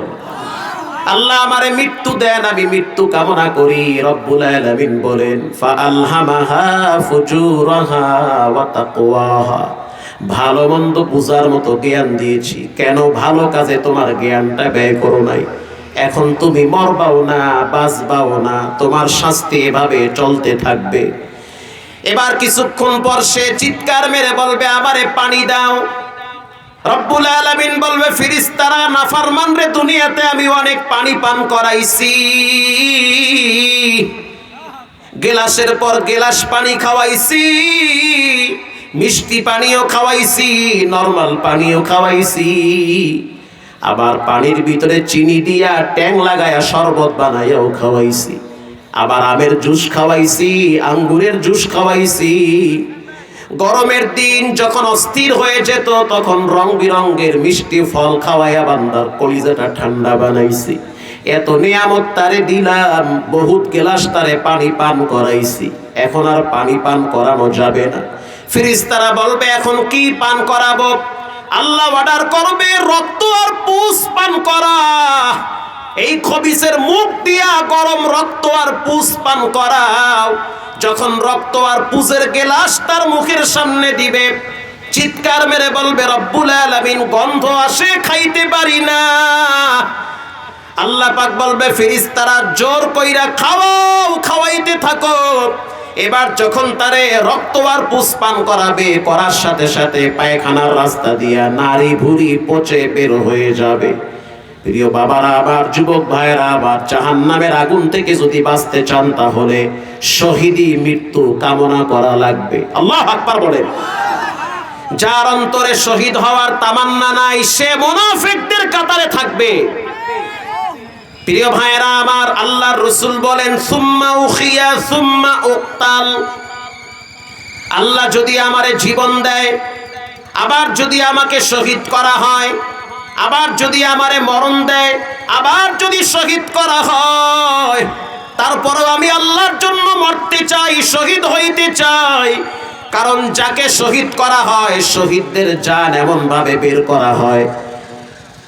আল্লাহ আমারে মৃত্যু দেন, আমি মৃত্যু কামনা করি। রব্বুল আলামিন বলেন ফাআলহামাহা ফুজুরাহা ওয়া তাকওয়াহা, ভালো মন্দ বুঝার মতো জ্ঞান দিয়েছি, কেন ভালো কাজে তোমার জ্ঞানটা ব্যয় করো নাই? এখন তুমি মরবাও না, বাঁচবাও না, তোমার শাস্তি এভাবে চলতে থাকবে। এবার কিছুক্ষণ পর সে চিৎকার মেরে বলবে আমারে পানি দাও। রব্বুল আলামিন বলবে ফেরেশতারা, নাফরমান রে, দুনিয়াতে আমি অনেক পানি পান করাইছি, গেলাসের পর গেলাস পানি খাওয়াইছি, মিষ্টি পানিও খাওয়াইছি, নরমাল পানিও খাওয়াইছি, আবার পানির ভিতরে চিনি দিয়া ট্যাং লাগায়া শরবত বানাইয়াও খাওয়াইছি, আবার আমের জুস খাওয়াইছি, আঙ্গুরের জুস খাওয়াইছি। গরমের দিন যখন অস্থির হয়ে যেত তখন রং বিরঙ্গের মিষ্টি ফল খাওয়াইয়া বান্দার কলিজাটা ঠান্ডা বানাইছি। এত নিয়ামত তারে দিলাম, বহুত গেলাস তারে পানি পান করাইছি, এখন আর পানি পান করানো যাবে না। ফেরেশতারা বলবে এখন কি পান করাবো? আল্লাহ অর্ডার করবে রক্ত আর পুষ পান করা। এই খবিসের মুখ দিয়া গরম রক্ত আর পুষ পান করাও। যখন রক্ত আর পুষের গেলাস তার মুখের সামনে দিবে, চিৎকার মেরে বলবে রব্বুল আলামিন গন্ধ আসে, খাইতে পারি না। আল্লাহ পাক বলবে ফেরেশতারা জোর কইরা খাওয়াও, খাওয়াইতে থাকো। এবার যখন তারে রক্ত আর পুষ পান করাবে, করার সাথে সাথে পায়খানার রাস্তা দিয়া নারী ভুঁড়ি পচে বের হয়ে যাবে। প্রিয় বাবারা, আবার যুবক ভাইয়েরা, আবার জাহান্নামের আগুন থেকে যদি বাঁচতে চান তাহলে শহীদি মৃত্যু কামনা করা লাগবে। আল্লাহু আকবার বলে। যার অন্তরে শহীদ হওয়ার তামান্না নাই সে মুনাফিকদের কাতারে থাকবে। প্রিয় ভাইয়েরা আমার, আল্লাহর রাসূল বলেন সুম্মা উখিয়া সুম্মা উক্তাল। আল্লাহ যদি আমারে জীবন দেয়, আবার যদি আমাকে শহীদ করা হয়, আবার যদি আমারে মরণ দেয়, আবার যদি শহীদ করা হয়, তারপরেও আমি আল্লাহর জন্য মরতে চাই, শহীদ হইতে চাই। কারণ যাকে শহীদ করা হয়, শহীদদের জান এমন ভাবে বের করা হয়,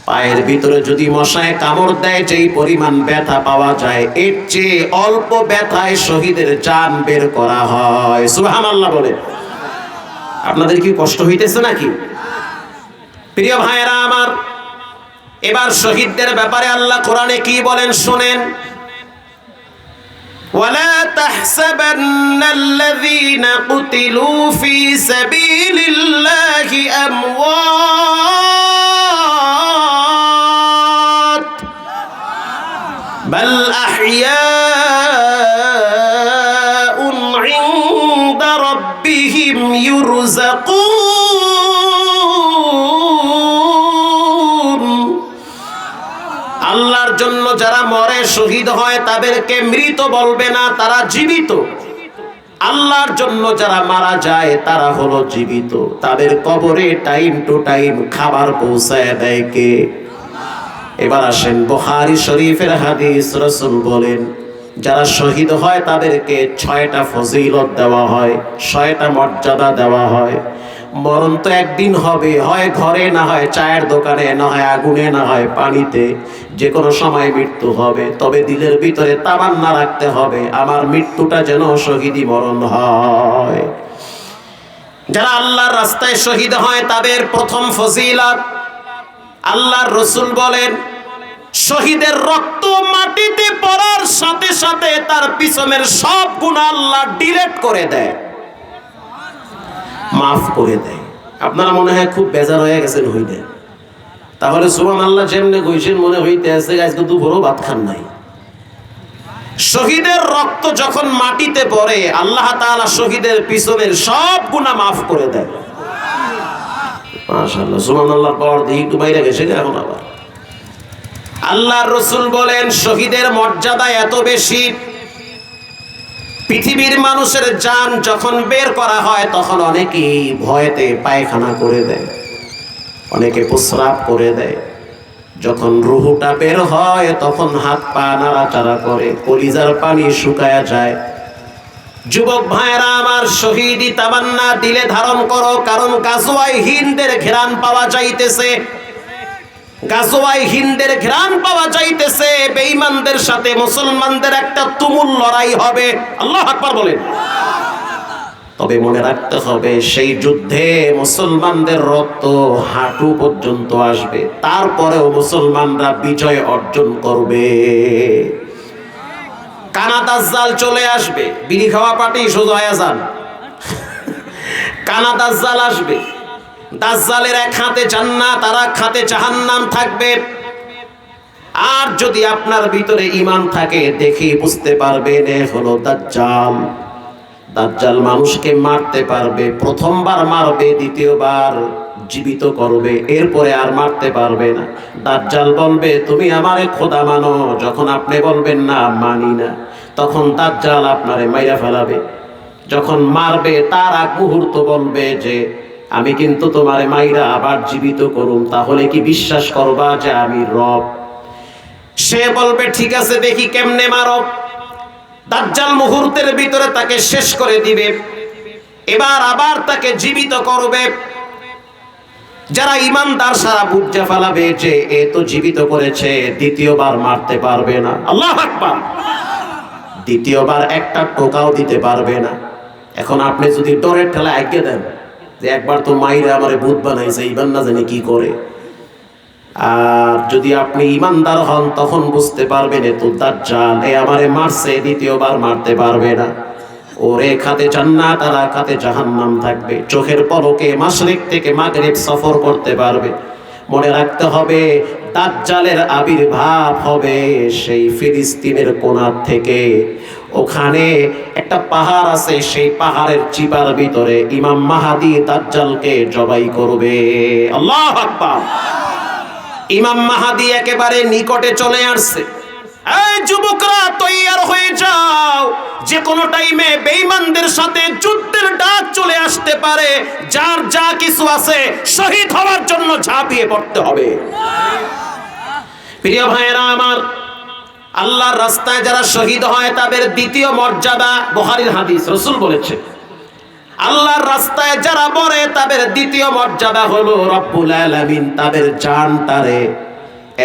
পায়ের ভিতরে যদি মশায় কামড় দেয় যেই পরিমাণ ব্যথা পাওয়া যায়, এর চেয়ে অল্প ব্যথায় শহীদের জান বের করা হয়। সুবহানাল্লাহ বলে। আপনাদের কি কষ্ট হইতেছে নাকি? প্রিয় ভাইয়েরা আমার, এবার শহীদদের ব্যাপারে আল্লাহ কোরআনে কি বলেন শুনেন। ওয়ালা তাহসাবান্নাল্লাযীনা কুতিলু ফী সাবিলিল্লাহি আমওয়াত বাল আহইয়াউন ইনদা রাব্বিহিম ইউরযাকুন। আল্লাহর জন্য যারা মরে, শহীদ হয়, তাদেরকে মৃত বলবে না, তারা জীবিত। আল্লাহর জন্য যারা মারা যায় তারা হলো জীবিত। তাদের কবরে টাইম টু টাইম খাবার পৌঁছায় দেয় কে? এবার আসেন বুখারী শরীফের হাদিস। রাসূল বলেন যারা শহীদ হয় তাদেরকে 6টা ফজিলত দেওয়া হয়, 6টা মর্যাদা দেওয়া হয়। মরণ তো একদিন হবে, হয় ঘরে, না হয় চায়ের দোকানে, না হয় আগুনে, না হয় পানিতে, যে কোনো সময় মৃত্যু হবে। তবে দিলের ভিতরে তামান্না রাখতে হবে আমার মৃত্যুটা যেন শহীদি মরণ হয়। যারা আল্লাহর রাস্তায় শহীদ হয় তাদের প্রথম ফজিলত, আল্লাহর রাসূল বলেন শহীদের রক্ত মাটিতে পড়ার সাথে সাথে তার পিছনের সব গুনাহ আল্লাহ ডিলিট করে দেয়, মাফ করে দেয়। আপনারা মনে হয় খুব বেজার হয়ে গেছেন হইতে, তাহলে সুবহানাল্লাহ যেমনে কইছেন মনে হইতে আছে আজকে দুপুরও ভাত খান নাই। শহীদের রক্ত যখন মাটিতে পড়ে আল্লাহ তাআলা শহীদের পিছনের সব গুনাহ মাফ করে দেয়। মাশাআল্লাহ, সুবহানাল্লাহ। পর দিয়ে একটু বাইরে গেছে এখন আবার। আল্লাহর রাসূল বলেন শহীদের মর্যাদা এত বেশি, পৃথিবীর মানুষের জান যখন বের করা হয় তখন অনেকেই ভয়েতে পায়খানা করে দেয়, অনেকে প্রস্রাব করে দেয়। যখন রুহুটা বের হয় তখন হাত পা নাড়াচাড়া করে, কলিজার পানি শুকায়া যায়। যুবক ভাইরা আমার, শহীদি তামান্না দিলে ধারণ করো, কারণ গাজওয়ায়ে হিন্দের ঘেরান পাওয়া যাইতেছে। গাজওয়ায়ে হিন্দের ঘ্রাণ পাওয়া যাইতেছে, বেঈমানদের সাথে মুসলমানদের একটা তুমুল লড়াই হবে। আল্লাহু আকবার বলেন। তবে মনে রাখতে হবে সেই যুদ্ধে মুসলমানদের রক্ত হাঁটু পর্যন্ত আসবে, তারপরেও মুসলমানরা বিজয় অর্জন করবে। কানা দাজ্জাল চলে আসবে, বিড়ি খাওয়া পার্টি সোজা হয়ে যান। কানা দাজ্জাল আসবে, দাজ্জালের এক হাতে জান্নাত আর এক হাতে জাহান্নাম থাকবে। আর যদি আপনার ভিতরে ঈমান থাকে, দেখে বুঝতে পারবেন এ হলো দাজ্জাল। দাজ্জাল মানুষকে মারতে পারবে, প্রথমবার মারবে, দ্বিতীয়বার জীবিত করবে, এরপরে আর মারতে পারবে না। দাজ্জাল বলবে তুমি আমারে খোদা মানো, যখন আপনি বলবেন না মানি না, তখন দাজ্জাল আপনারে মাইরা ফেলাবে। যখন মারবে তার আগ মুহূর্ত বলবে যে আমি কিন্তু তোমারে মাইরা আবার জীবিত করুম, তাহলে কি বিশ্বাস করবা যে আমি রব? সে বলবে ঠিক আছে, দেখি কেমনে মারব। দাজ্জাল মুহূর্তের ভিতরে তাকে শেষ করে দিবে, এবার আবার তাকে জীবিত করবে। যারা ইমানদার সারা বুঝে ফেলাবে যে এ তো জীবিত করেছে, দ্বিতীয়বার মারতে পারবে না। আল্লাহু আকবার। দ্বিতীয়বার একটা টোকাও দিতে পারবে না। এখন আপনি যদি ডরের ঠেলা আজ্ঞা দেন যে একবার তো মাইরা আমারে ভূত বানাইছে, এইবার না জানি কি করে, আর যদি আপনি ইমানদার হন তখন বুঝতে পারবেন এ তো দাজ্জাল, এ আমারে মারছে, দ্বিতীয়বার মারতে পারবে না। ওর এক হাতে জান্নাত আর এক হাতে জাহান্নাম থাকবে, চোখের পলকে মাশরিক থেকে মাগরিব সফর করতে পারবে। মনে রাখতে হবে দাজ্জালের আবির্ভাব হবে সেই ফিলিস্তিনের কোণা থেকে। ওখানে একটা পাহাড় আছে, সেই পাহাড়ের চিপার ভিতরে ইমাম মাহাদি দাজ্জালকে জবাই করবে। আল্লাহু আকবার। ইমাম মাহাদি একেবারে নিকটে চলে আসছে। এই যুবকরা তৈয়ার হয়ে যাও, যে কোনো টাইমে বেঈমানদের সাথে যুদ্ধের ডাক চলে আসতে পারে। যার যা কিছু আছে শহীদ হওয়ার জন্য ঝাঁপিয়ে পড়তে হবে। প্রিয় ভাইয়েরা আমার, আল্লাহর রাস্তায় যারা শহীদ হয় তাদের দ্বিতীয় মর্যাদা, বুখারীর হাদিস, রাসূল বলেছেন আল্লাহর রাস্তায় যারা মরে তাদের দ্বিতীয় মর্যাদা হলো রব্বুল আলামিন তাদের জানটারে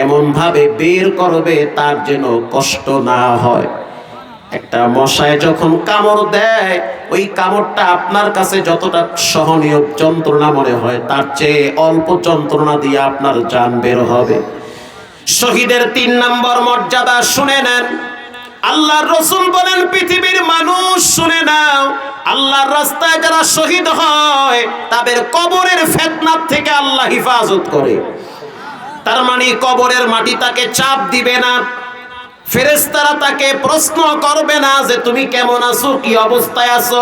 এমন ভাবে বের করবে তার যেন কষ্ট না হয়। একটা মশায় যখন কামড় দেয়, ওই কামড়টা আপনার কাছে যতটা সহনীয় যন্ত্রণা মনে হয়, তার চেয়ে অল্প যন্ত্রণা দিয়ে আপনার জান বের হবে। শহীদের 3 নম্বর মর্যাদা শুনে নেন। আল্লাহর রাসূল বলেন পৃথিবীর মানুষ শুনে নাও, আল্লাহর রাস্তায় যারা শহীদ হয় তাদের কবরের ফিতনা থেকে আল্লাহ হেফাজত করে। তার মানে কবরের মাটি তাকে চাপ দিবে না, ফেরেশতারা তাকে প্রশ্ন করবে না যে তুমি কেমন আছো, কি অবস্থায় আছো।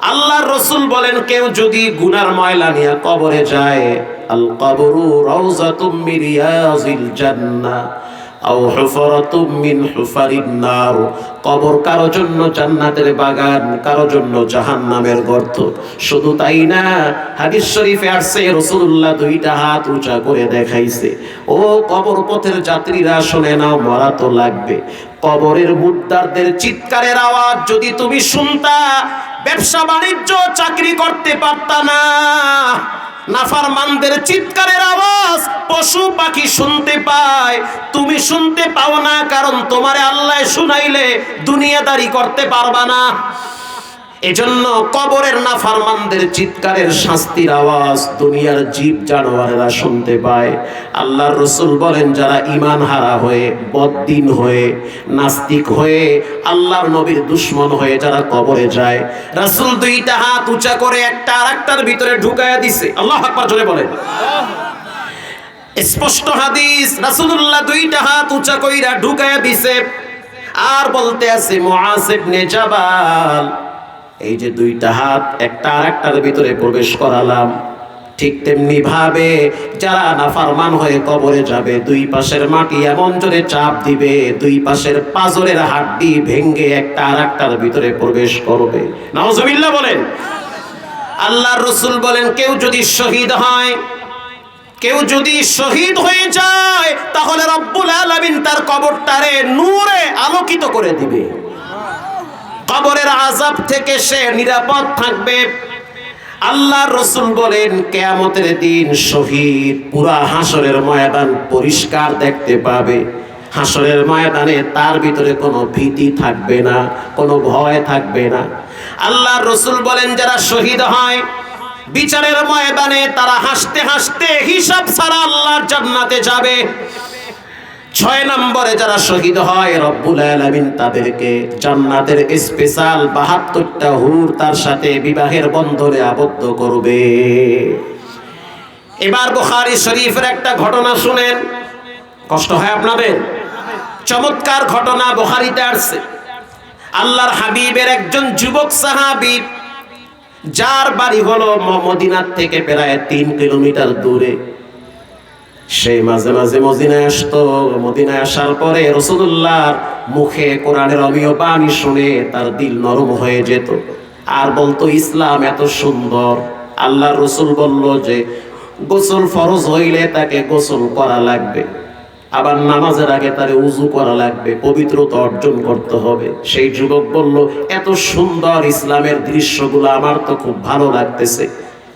আল্লাহর রাসূল বলেন কেউ যদি গুনার ময়লা নিয়ে কবরে যায়, আল কবরু রাউযাতুম মিন রিয়াজিল জান্নাহ আও হুফরাতুম মিন হুফারিন নার। কবর কারো জন্য জান্নাতের বাগান, কারো জন্য জাহান্নামের গর্ত। শুধু তাই না, হাদিস শরীফে আসছে রাসূলুল্লাহ 2টা হাত উঁচা করে দেখাইছে, ও কবর পথের যাত্রীরা শুনে নাও, মরা তো লাগবে। কবরের মুর্দারদের চিৎকারের আওয়াজ যদি তুমি শুনতা, ব্যবসা বাণিজ্য চাকরি করতে পারতা না। নাফরমানদের চিৎকারের আওয়াজ পশু পাখি শুনতে পায়, তুমি শুনতে পাও না, কারণ তোমারে আল্লাহ শুনাইলে দুনিয়াদারি করতে পারবা না। এজন্য কবরের নাফরমানদের চিৎকারের শাস্তির আওয়াজ দুনিয়ার জীব জানোয়ারেরা শুনতে পায়। আল্লাহর রাসূল বলেন যারা ঈমান হারা হয়ে, বদ্দিন হয়ে, নাস্তিক হয়ে, আল্লাহর নবীর দুশমন হয়ে যারা কবরে যায়, রাসূল 2টা হাত উঁচা করে একটা আরেকটার ভিতরে ঢুকায়া দিছে। আল্লাহু আকবার জোরে বলেন। স্পষ্ট হাদিস, রাসূলুল্লাহ 2টা হাত উঁচা কইরা ঢুকায়া দিছে আর বলতে আছে মুআজ ইবনে জাবাল, এই যে 2টা হাত একটা আরেকটার ভিতরে প্রবেশ করালাম, ঠিক তেমনি ভাবে যারা নাফরমান হয়ে কবরে যাবে, 2 পাশের মাটি এমন জোরে চাপ দিবে, 2 পাশের পাঁজরের হাড্ডি ভেঙে একটা আরেকটার ভিতরে প্রবেশ করবে। নাউজুবিল্লাহ বলেন। আল্লাহর রাসূল বলেন কেউ যদি শহীদ হয়, কেউ যদি শহীদ হয়ে যায়, তাহলে রব্বুল আলামিন তার কবরটারে নূরে আলোকিত করে দিবে। কবরের আযাব থেকে সে নিরাপদ থাকবে। আল্লাহর রাসূল বলেন কিয়ামতের দিন শহীদ পুরা হাসরের ময়দান পরিষ্কার দেখতে পাবে। হাসরের ময়দানে তার ভিতরে কোনো ভীতি থাকবে না, কোনো ভয় থাকবে না। আল্লাহর রাসূল বলেন যারা শহীদ হয় বিচারের ময়দানে তারা হাসতে হাসতে হিসাব ছাড়া আল্লাহর জান্নাতে যাবে। 6 নম্বরে যারা শহীদ হয় রব্বুল আলামিন তাদেরকে জান্নাতের স্পেশাল 72টা হুর তার সাথে বিবাহের বন্ধনে আবদ্ধ করবে। এবার বুখারী শরীফের একটা ঘটনা শুনেন, কষ্ট হয় আপনাদের? চমৎকার ঘটনা বুখারীতে আসছে। আল্লাহর হাবিবের একজন যুবক সাহাবী যার বাড়ি হলো মদিনার থেকে প্রায় 3 কিলোমিটার দূরে। সে মাঝে মাঝে মদিনায় আসতো। মদিনায় আসার পরে রাসূলুল্লাহর মুখে কোরআনের অমীয় বাণী শুনে তার দিল নরম হয়ে যেত আর বলতো ইসলাম এত সুন্দর। আল্লাহর রাসূল বলল যে গোসল ফরজ হইলে তাকে গোসল করা লাগবে, আবার নামাজের আগে তারে উযু করা লাগবে, পবিত্রতা অর্জন করতে হবে। সেই যুবক বলল এত সুন্দর ইসলামের দৃশ্যগুলো আমার তো খুব ভালো লাগতেছে।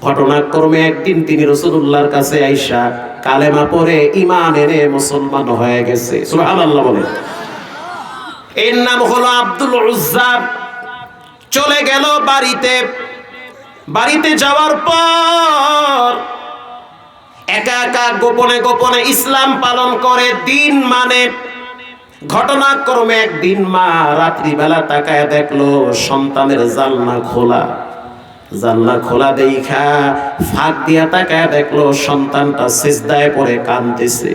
ঘটনাক্রমে একদিন তিনি রাসূলুল্লাহর কাছে আইসা কালেমা পড়ে ঈমান এনে মুসলমান হয়ে গেছে। সুবহানাল্লাহ বলেন। এর নাম হলো আব্দুল উজ্জা। চলে গেল বাড়িতে। বাড়িতে যাওয়ার পর একা একা গোপনে গোপনে ইসলাম পালন করে দিন মানে। ঘটনাক্রমে একদিন মা রাত্রিবেলা তাকায় দেখলো সন্তানের জানলা খোলা। জানলা খোলা দেখা ফাঁক দিয়া তাকায় দেখলো সন্তানটা সিজদায় পড়ে কাঁদতেছে।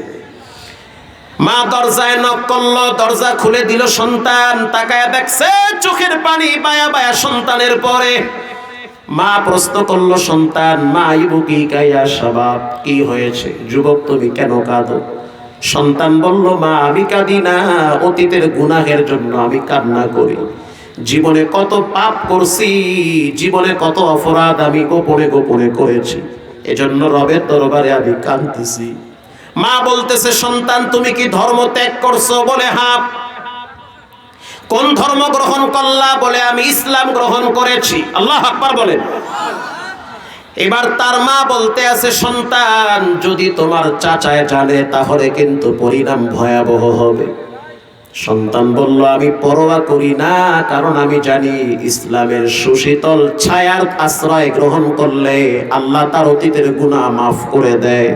মা দরজায় নক করলো, দরজা খুলে দিল। সন্তান তাকায় দেখছে চোখের পানি বায়া বায়া সন্তানের পরে। মা প্রশ্ন করলো সন্তান মা ইবুকি কাইয়া শাবাব, কি হয়েছে যুবক তুমি কেন কাঁদো? সন্তান বলল মা আমি কাঁদি না, অতীতের গুনাহের জন্য আমি কান্না করি। জীবনে কত পাপ করছি, জীবনে কত অপরাধ আমি গোপনে গোপনে করেছি, এজন্য রবের দরবারে আমি কাঁদতেছি। মা বলতেছে সন্তান তুমি কি ধর্ম ত্যাগ করছো? বলে হ্যাঁ। কোন ধর্ম গ্রহণ করলা? বলে আমি ইসলাম গ্রহণ করেছি। আল্লাহু আকবার বলেন। এবার তার মা বলতে আছে সন্তান যদি তোমার চাচায় জানে তাহলে কিন্তু পরিণাম ভয়াবহ হবে। সন্তান বলল আমি পরোয়া করি না, কারণ আমি জানি ইসলামের সুশীতল ছায়ার আশ্রয় গ্রহণ করলে আল্লাহ তার অতীতের গুনাহ মাফ করে দেয়।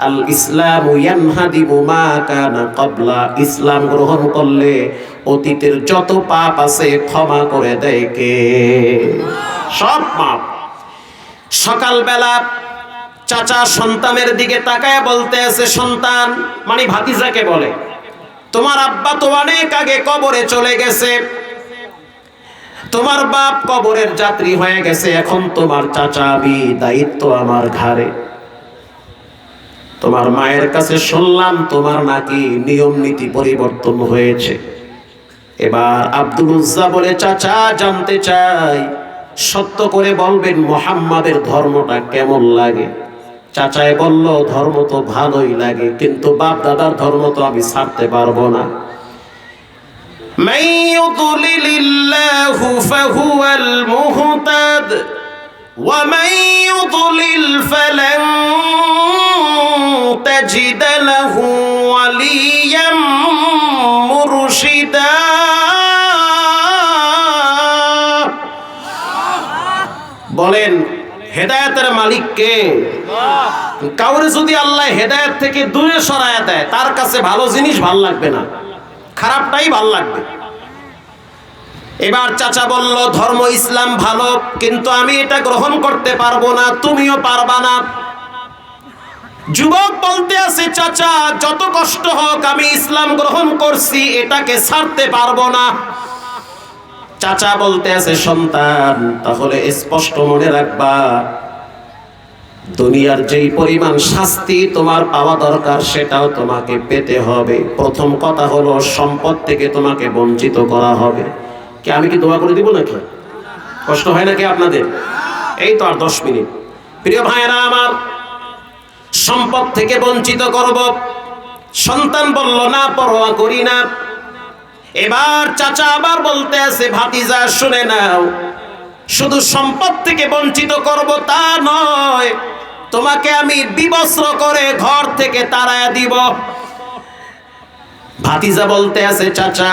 আল ইসলামু ইয়ানহাদিমু মা কানা ক্বাবলা, ইসলাম গ্রহণ করলে অতীতের যত পাপ আছে ক্ষমা করে দেয় কে? সব পাপ। সকালবেলা চাচা সন্তানের দিকে তাকায় বলতে আছে সন্তান মানে ভাতিজাকে বলে তোমার আব্বা তো অনেক আগে কবরে চলে গেছে, তোমার বাপ কবরের যাত্রী হয়ে গেছে, এখন তোমার চাচা আমি, দায়িত্ব আমার ঘাড়ে। তোমার মায়ের কাছে শুনলাম তোমার নাকি নিয়ম নীতি পরিবর্তন হয়েছে। এবার আব্দুল উজ্জা বলে চাচা জানতে চাই, সত্য করে বলবেন মুহাম্মাদের ধর্মটা কেমন লাগে? চাচায় বলল ধর্ম তো ভালোই লাগে, কিন্তু বাপ দাদার ধর্ম তো আমি ছাড়তে পারবো না। মান ইউদ্লিলিল্লাহু ফাহুয়াল মুহতাদ ওয়া মান ইউদ্লিল ফালান তাজিদ লাহু ওয়ালিয়াম মুরশিদা। বলেন হেদায়েতের মালিক কে? কাউরে যদি আল্লাহ হেদায়েত থেকে দূরে সরায়া দেয় তার কাছে ভালো জিনিস ভাল লাগবে না, খারাপটাই ভাল লাগবে। এবার চাচা বলল ধর্ম ইসলাম ভালো, কিন্তু আমি এটা গ্রহণ করতে পারবো না, তুমিও পারবা না। যুবক বলতে আছে চাচা যত কষ্ট হোক আমি ইসলাম গ্রহণ করছি, এটাকে ছাড়তে পারবো না। চাচা বলতে আছে সন্তান তাহলে স্পষ্ট মনে রাখবা, দুনিয়ার যেই পরিমাণ শাস্তি তোমার পাওয়া দরকার সেটাও তোমাকে পেতে হবে। প্রথম কথা হলো সম্পদ থেকে তোমাকে বঞ্চিত করা হবে। কি আমি কি দোয়া করে দিব নাকি? কষ্ট হয় নাকি আপনাদের? এই তো আর 10 মিনিট। প্রিয় ভাইয়েরা আমার, সম্পদ থেকে বঞ্চিত করব। সন্তান বলল না পরোয়া করি না। এবার চাচা আবার বলতে আছে ভাতিজা শুনে নাও, শুধু সম্পদ থেকে বঞ্চিত করব তা নয়, তোমাকে আমি বিবস্ত্র করে ঘর থেকে তাড়ায় দিব। ভাতিজা বলতে আছে, চাচা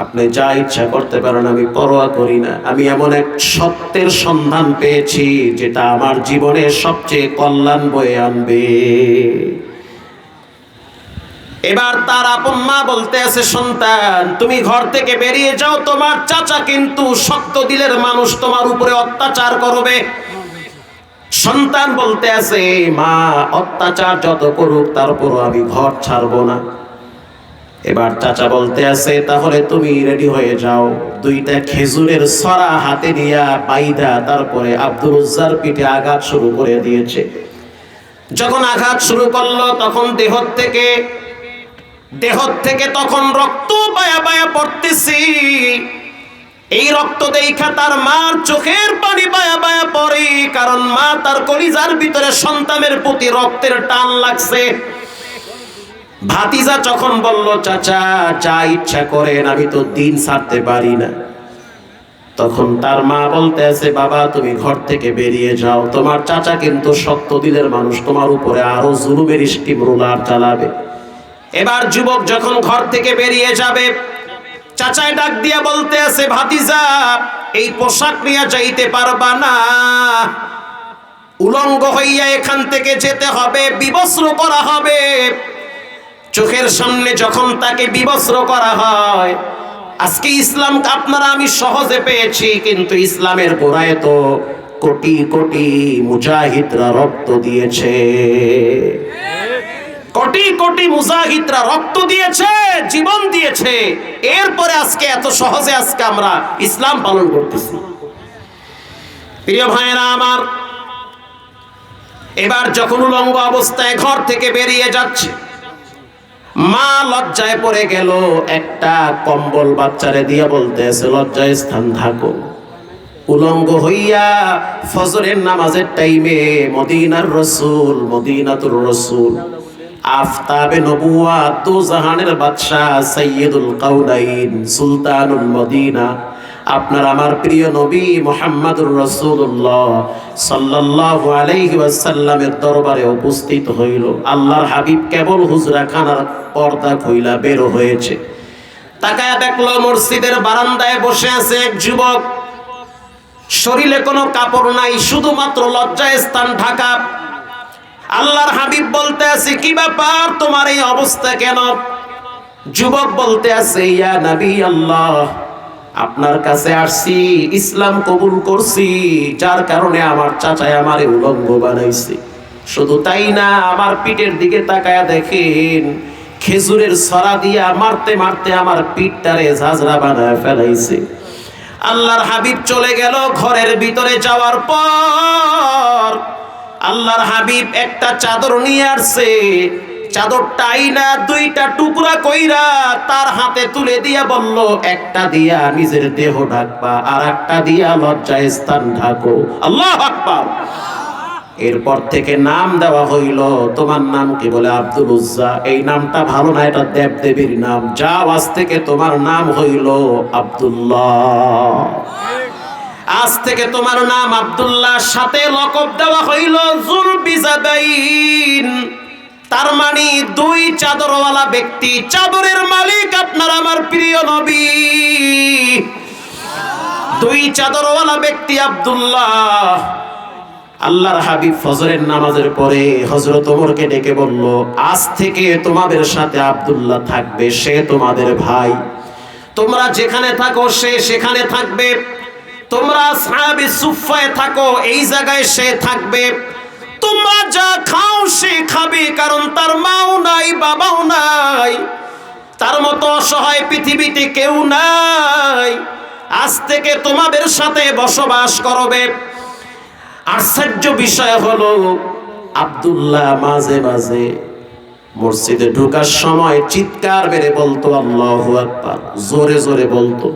আপনি যা ইচ্ছা করতে পারেন, আমি পরোয়া করি না। আমি এমন এক সত্যের সন্ধান পেয়েছি যেটা আমার জীবনে সবচেয়ে কল্যাণ বয়ে আনবে। এবার তার আপন মা বলতে আছে, সন্তান তুমি ঘর থেকে বেরিয়ে যাও, তোমার চাচা কিন্তু শক্ত দিলের মানুষ, তোমার উপরে অত্যাচার করবে। সন্তান বলতে আছে, মা অত্যাচার যত করুক তারপরও আমি ঘর ছাড়বো না। এবার চাচা বলতে আছে, তাহলে তুমি রেডি হয়ে যাও। দুইটা খেজুরের ছড়া হাতে নিয়া বাইদা তারপরে আব্দুল উজ্জার পিঠে আঘাত শুরু করে দিয়েছে। যখন আঘাত শুরু করলো তখন দেহ থেকে তখন রক্ত বায়া বায়া পড়তেছি। এই রক্ত দেখা তার মার চোখের পানি বায়া বায়া পড়ে, কারণ মা তার কলিজার ভিতরে সন্তানের প্রতি রক্তের টান লাগছে। ভাতিজা যখন বলল, চাচা যা ইচ্ছা করেন, আমি তো দিন ছাড়তে পারি না, তখন তার মা বলতে আছে, বাবা তুমি ঘর থেকে বেরিয়ে যাও, তোমার চাচা কিন্তু শক্ত দিলের মানুষ, তোমার উপরে আরো জুলুমের স্টিম রোলার চালাবে। এবার যুবক যখন ঘর থেকে বেরিয়ে যাবে, চাচায় ডাক দিয়া বলতে আছে, ভাতিজা এই পোশাক নিয়ে যাইতে পারবা না, উলঙ্গ হইয়া এখান থেকে যেতে হবে, বিবস্ত্র করা হবে। চোখের সামনে যখন তাকে বিবস্ত্র করা হয়, আজকে ইসলাম আপনারা আমি সহজে পেয়েছি, কিন্তু ইসলামের গোড়ায় তো কোটি কোটি মুজাহিদরা রক্ত দিয়েছে, কোটি কোটি মুজাহিদরা রক্ত দিয়েছে, জীবন দিয়েছে। এরপরে আজকে এত সহজে আজকে আমরা ইসলাম পালন করতেছি। প্রিয় ভাইরা আমার, এবার যখন উলঙ্গ অবস্থায় ঘর থেকে বেরিয়ে যাচ্ছে, মা লজ্জায় পড়ে গেল, একটা কম্বল বাচ্চারে দিয়া বলতেছে, লজ্জায় স্থান থাকো। উলঙ্গ হইয়া ফজরের নামাজের টাইমে মদিনার রসুল, মদিনাতুর রসুল, আফতাবে নবুয়াত, দু জাহানের বাদশা, সাইয়্যিদুল কাউনাইন, সুলতানুল মদিনা, আপনার আমার প্রিয় নবী মুহাম্মদুর রাসূলুল্লাহ সাল্লাল্লাহু আলাইহি ওয়াসাল্লামের দরবারে উপস্থিত হইল। আল্লাহর হাবিব কেবল হুজরা খানার পর্দা খুইলা বের হয়েছে, তাকায়া দেখলো মসজিদের বারান্দায় বসে আছে এক যুবক, শরীরে কোনো কাপড় নাই, শুধুমাত্র লজ্জায় স্থান ঢাকা। আল্লাহর হাবিব বলতে আছে, কি ব্যাপার তোমার এই অবস্থা কেন? যুবক বলতে আছে, ইয়া নবী আল্লাহ, আপনার কাছে আসছি, ইসলাম কবুল করছি, যার কারণে আমার চাচায় আমারে উলঙ্গ বানাইছে। শুধু তাই না, আমার পিঠের দিকে তাকায়া দেখেন, খেজুরের ছড়া দিয়া মারতে মারতে আমার পিঠটারে ঝাঁঝরা বানায় ফেলাইছে। আল্লাহর হাবিব চলে গেল। ঘরের ভিতরে যাওয়ার পর আল্লাহর হাবিব একটা চাদর নিয়ে আসছে, চাদরটা আইনা দুইটা টুকরা কইরা তার হাতে তুলে দিয়া বলল, একটা দিয়া নিজের দেহ ঢাকবা, আর একটা দিয়া লজ্জায় স্থান ঢাকো। আল্লাহু আকবার। এরপর থেকে নাম দেওয়া হইল, তোমার নাম কি? বলে আব্দুল উজ্জা। এই নামটা ভালো না, এটা দেব দেবীর নাম, যাও আজ থেকে তোমার নাম হইল আব্দুল্লাহ। আজ থেকে তোমার নাম আব্দুল্লাহ, সাথে লকব দেওয়া হইল যুলবিজাদাইন, তার মানে দুই চাদরওয়ালা ব্যক্তি, চাদরের মালিক আপনার আমার প্রিয় নবী, দুই চাদরওয়ালা ব্যক্তি আব্দুল্লাহ। আল্লাহর হাবিব ফজরের নামাজের পরে হযরত ওমরকে ডেকে বলল, আজ থেকে তোমাদের সাথে আব্দুল্লাহ থাকবে, সে তোমাদের ভাই, তোমরা যেখানে থাকো সে সেখানে থাকবে, তোমরা সাহাবী সুফায় থাকো এই জায়গায় সে থাকবে, তোমরা যা খাও সে খাবে, কারণ তার মাও নাই বাবাও নাই, তার মতো অসহায় পৃথিবীতে কেউ নাই, আজ থেকে তোমাদের সাথে বসবাস করবে। আশ্চর্য বিষয় হলো, আব্দুল্লাহ মাঝে মাঝে মসজিদে ঢোকার সময় চিৎকার মেরে বলতো আল্লাহু আকবার, জোরে জোরে বলতো।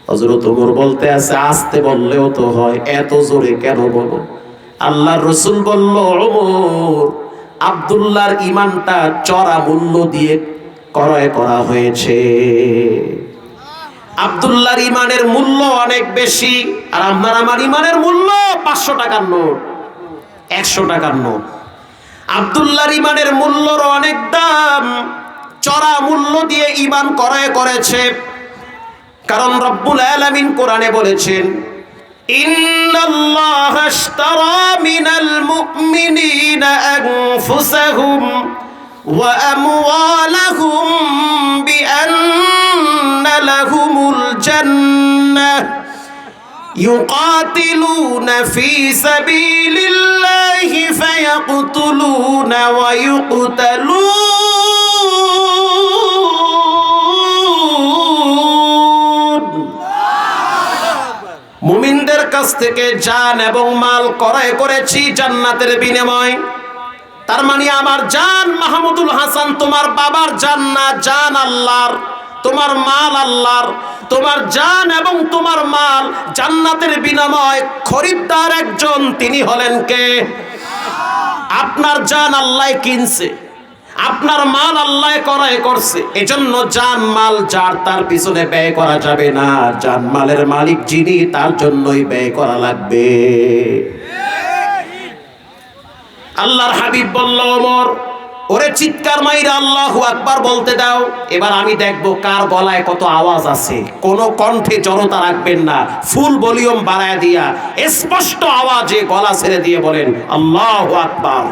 হযরত ওমর বলতে আছে, আস্তে বললেও তো হয়, এত জোরে কেন বলো? আল্লাহর রাসূল বলল, ওমর, আব্দুল্লাহর ঈমানটা চড়া মূল্য দিয়ে ক্রয় করা হয়েছে। আব্দুল্লাহর ইমানের মূল্য অনেক বেশি, আর আপনার আমার ইমানের মূল্য 500 টাকার নোট, 100 টাকার নোট। আব্দুল্লাহর ইমানের মূল্যর অনেক দাম, চড়া মূল্য দিয়ে ইমান ক্রয় করেছে। কারণ রব্বুল আলামিন কোরআনে বলেছেন, ইন্নাল্লাহা আশতারা মিনাল মুমিনিনা আনফুসাহুম ওয়া আমওয়ালাহুম বিআন্না লাহুমুল জান্নাহ ইউকাতিলুনা ফি সাবিলিল্লাহি ফায়াকতুলুনা ওয়া ইউকতালুন। মুমিনদের কাছ থেকে জান এবং মাল ক্রয় করেছি জান্নাতের বিনিময়। তার মানে আমার জান মাহমুদুল হাসান তোমার বাবার জান না, জান আল্লাহর, তোমার মাল আল্লাহর। তোমার জান এবং তোমার মাল জান্নাতের বিনিময় খরিদ্দার একজন, তিনি হলেন কে? আপনার জান আল্লাহ কিনছে, আপনার মাল আল্লাহ ক্রয় করছে। এজন্য জান মাল যার, তার পিছনে ব্যয় করা যাবে না। জান মালের মালিক যিনি, তার জন্যই ব্যয় করা লাগবে। আল্লাহর হাবিব বলল, ওমর ওরে চিৎকার মাইরা আল্লাহু আকবার বলতে দাও। এবার আমি দেখবো কার গলায় কত আওয়াজ আছে। কোনো কণ্ঠে জড়তা রাখবেন না, ফুল ভলিউম বাড়ায় দিয়া স্পষ্ট আওয়াজে গলা ছেড়ে দিয়ে বলেন আল্লাহু আকবার।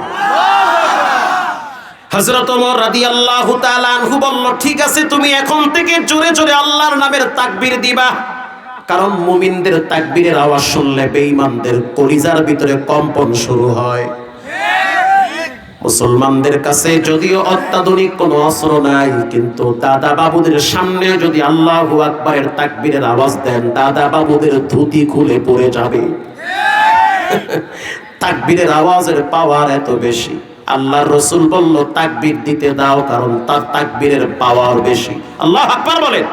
হযরত ওমর রাদিয়াল্লাহু তাআলা আনহু বলল, ঠিক আছে, তুমি এখন থেকে জোরে জোরে আল্লাহর নামের তাকবীর দিবা। কারণ মুমিনদের তাকবীরের আওয়াজ শুনলে বেঈমানদের কলিজার ভিতরে কম্পন শুরু হয়। মুসলমানদের কাছে যদিও অত্যাধুনিক কোনো অস্ত্র নাই, কিন্তু দাদা বাবুদের সামনে যদি আল্লাহু আকবারের তাকবীরের আওয়াজ দেন, দাদা বাবুদের ধুতি খুলে পড়ে যাবে। তাকবীরের আওয়াজের পাওয়ার এত বেশি। আল্লাহর রাসূল বলল, তাকবীর দিতে দাও, কারণ তার তাকবীরের পাওয়ার বেশি। আল্লাহু আকবার বলেন।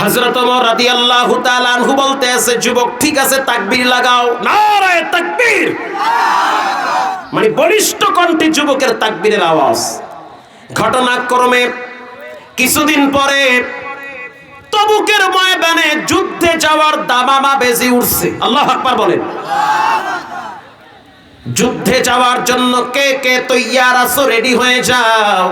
হযরত ওমর রাদিয়াল্লাহু তাআলা আনহু বলতে আছে, যুবক ঠিক আছে তাকবীর লাগাও, নারায়ে তাকবীর। মানে বলিষ্ঠ কণ্ঠে যুবকের তাকবীরের আওয়াজ। ঘটনাক্রমে কিছুদিন পরে তবুকের ময়দানে যুদ্ধে যাওয়ার দামামা বেজে উঠছে। আল্লাহু আকবার বলেন। যুদ্ধে যাওয়ার জন্য কে কে তৈয়ার আছো, রেডি হয়ে যাও।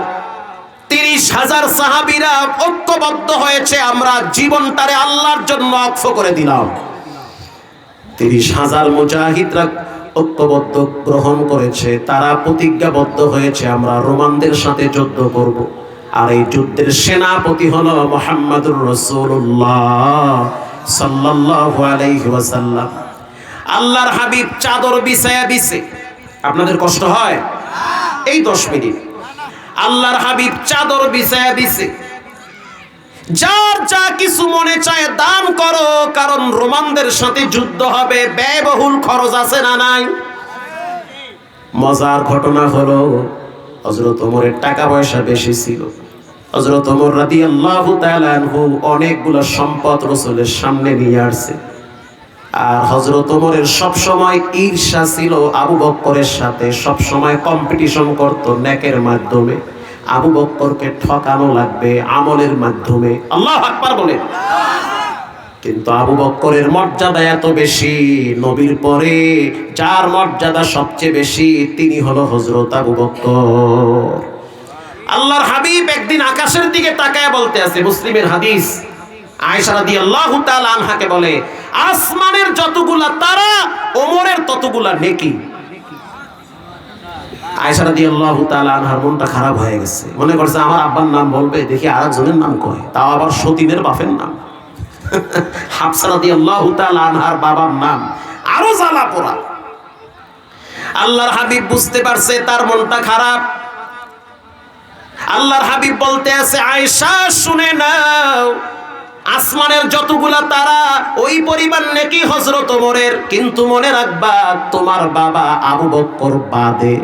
30,000 সাহাবীরা ঐক্যবদ্ধ হয়েছে, আমরা জীবনটারে আল্লাহর জন্য ওয়াকফ করে দিলাম। 30,000 মুজাহিদরা ঐক্যবদ্ধ গ্রহণ করেছে, তারা প্রতিজ্ঞাবদ্ধ হয়েছে, আমরা রোমানদের সাথে যুদ্ধ করব। আর এই যুদ্ধের সেনাপতি হলো মুহাম্মদুর রাসূলুল্লাহ সাল্লাল্লাহু আলাইহি ওয়াসাল্লাম। আল্লাহর হাবিব চাদর বিছায়া দিছে। আপনাদের কষ্ট হয়? এই 10 মিনিট আল্লাহর হাবিব চাদর বিছায়া দিছে। যার যা কিছু মনে চায় দান করো, কারণ রোমানদের সাথে যুদ্ধ হবে, ব্যয়বহুল খরচ আছে না নাই? মজার ঘটনা হলো, হযরত ওমরের টাকা পয়সা বেশি ছিল। হযরত ওমর রাদিয়াল্লাহু তাআলা আনহু অনেকগুলো সম্পদ রাসূলের সামনে নিয়ে আসছে। আর হযরত ওমরের সব সময় ঈর্ষা ছিল আবু বকরের সাথে, সব সময় কম্পিটিশন করত নেকের মাধ্যমে। আবু বকরকে ঠকানো লাগবে আমলের মাধ্যমে। আল্লাহু আকবার বলেন। কিন্তু আবু বকরের মর্যাদা এত বেশি, নবীর পরে যার মর্যাদা সবচেয়ে বেশি তিনি হলো হযরত আবু বকর। আল্লাহর হাবিব একদিন আকাশের দিকে তাকায় বলতে আছে, মুসলিমের হাদিস, আয়েশা রাদিয়াল্লাহু তাআলা আনহাকে বলে, আসমানের যতগুলা তারা ওমরের ততগুলা নেকি। আয়েশা রাদিয়াল্লাহু তাআলা আনহার মনটা খারাপ হয়ে গেছে, মনে করছে আমার আব্বার নাম বলবে, দেখি আরেকজনের নাম কয়, তাও আবার সতীনের বাপের নাম। হাফসা রাদিয়াল্লাহু তাআলা আনহার বাবার নাম, আরো জ্বালা পোড়া। আল্লাহর হাবিব বুঝতে পারছে তার মনটা খারাপ। আল্লাহর হাবিব বলতে আছে, আয়েশা শুনে নাও, আসমানের যতগুলা তারা ওই পরিমাণ নেকি হযরত ওমরের, কিন্তু মনে রাখবা তোমার বাবা আবু বকর বাদে।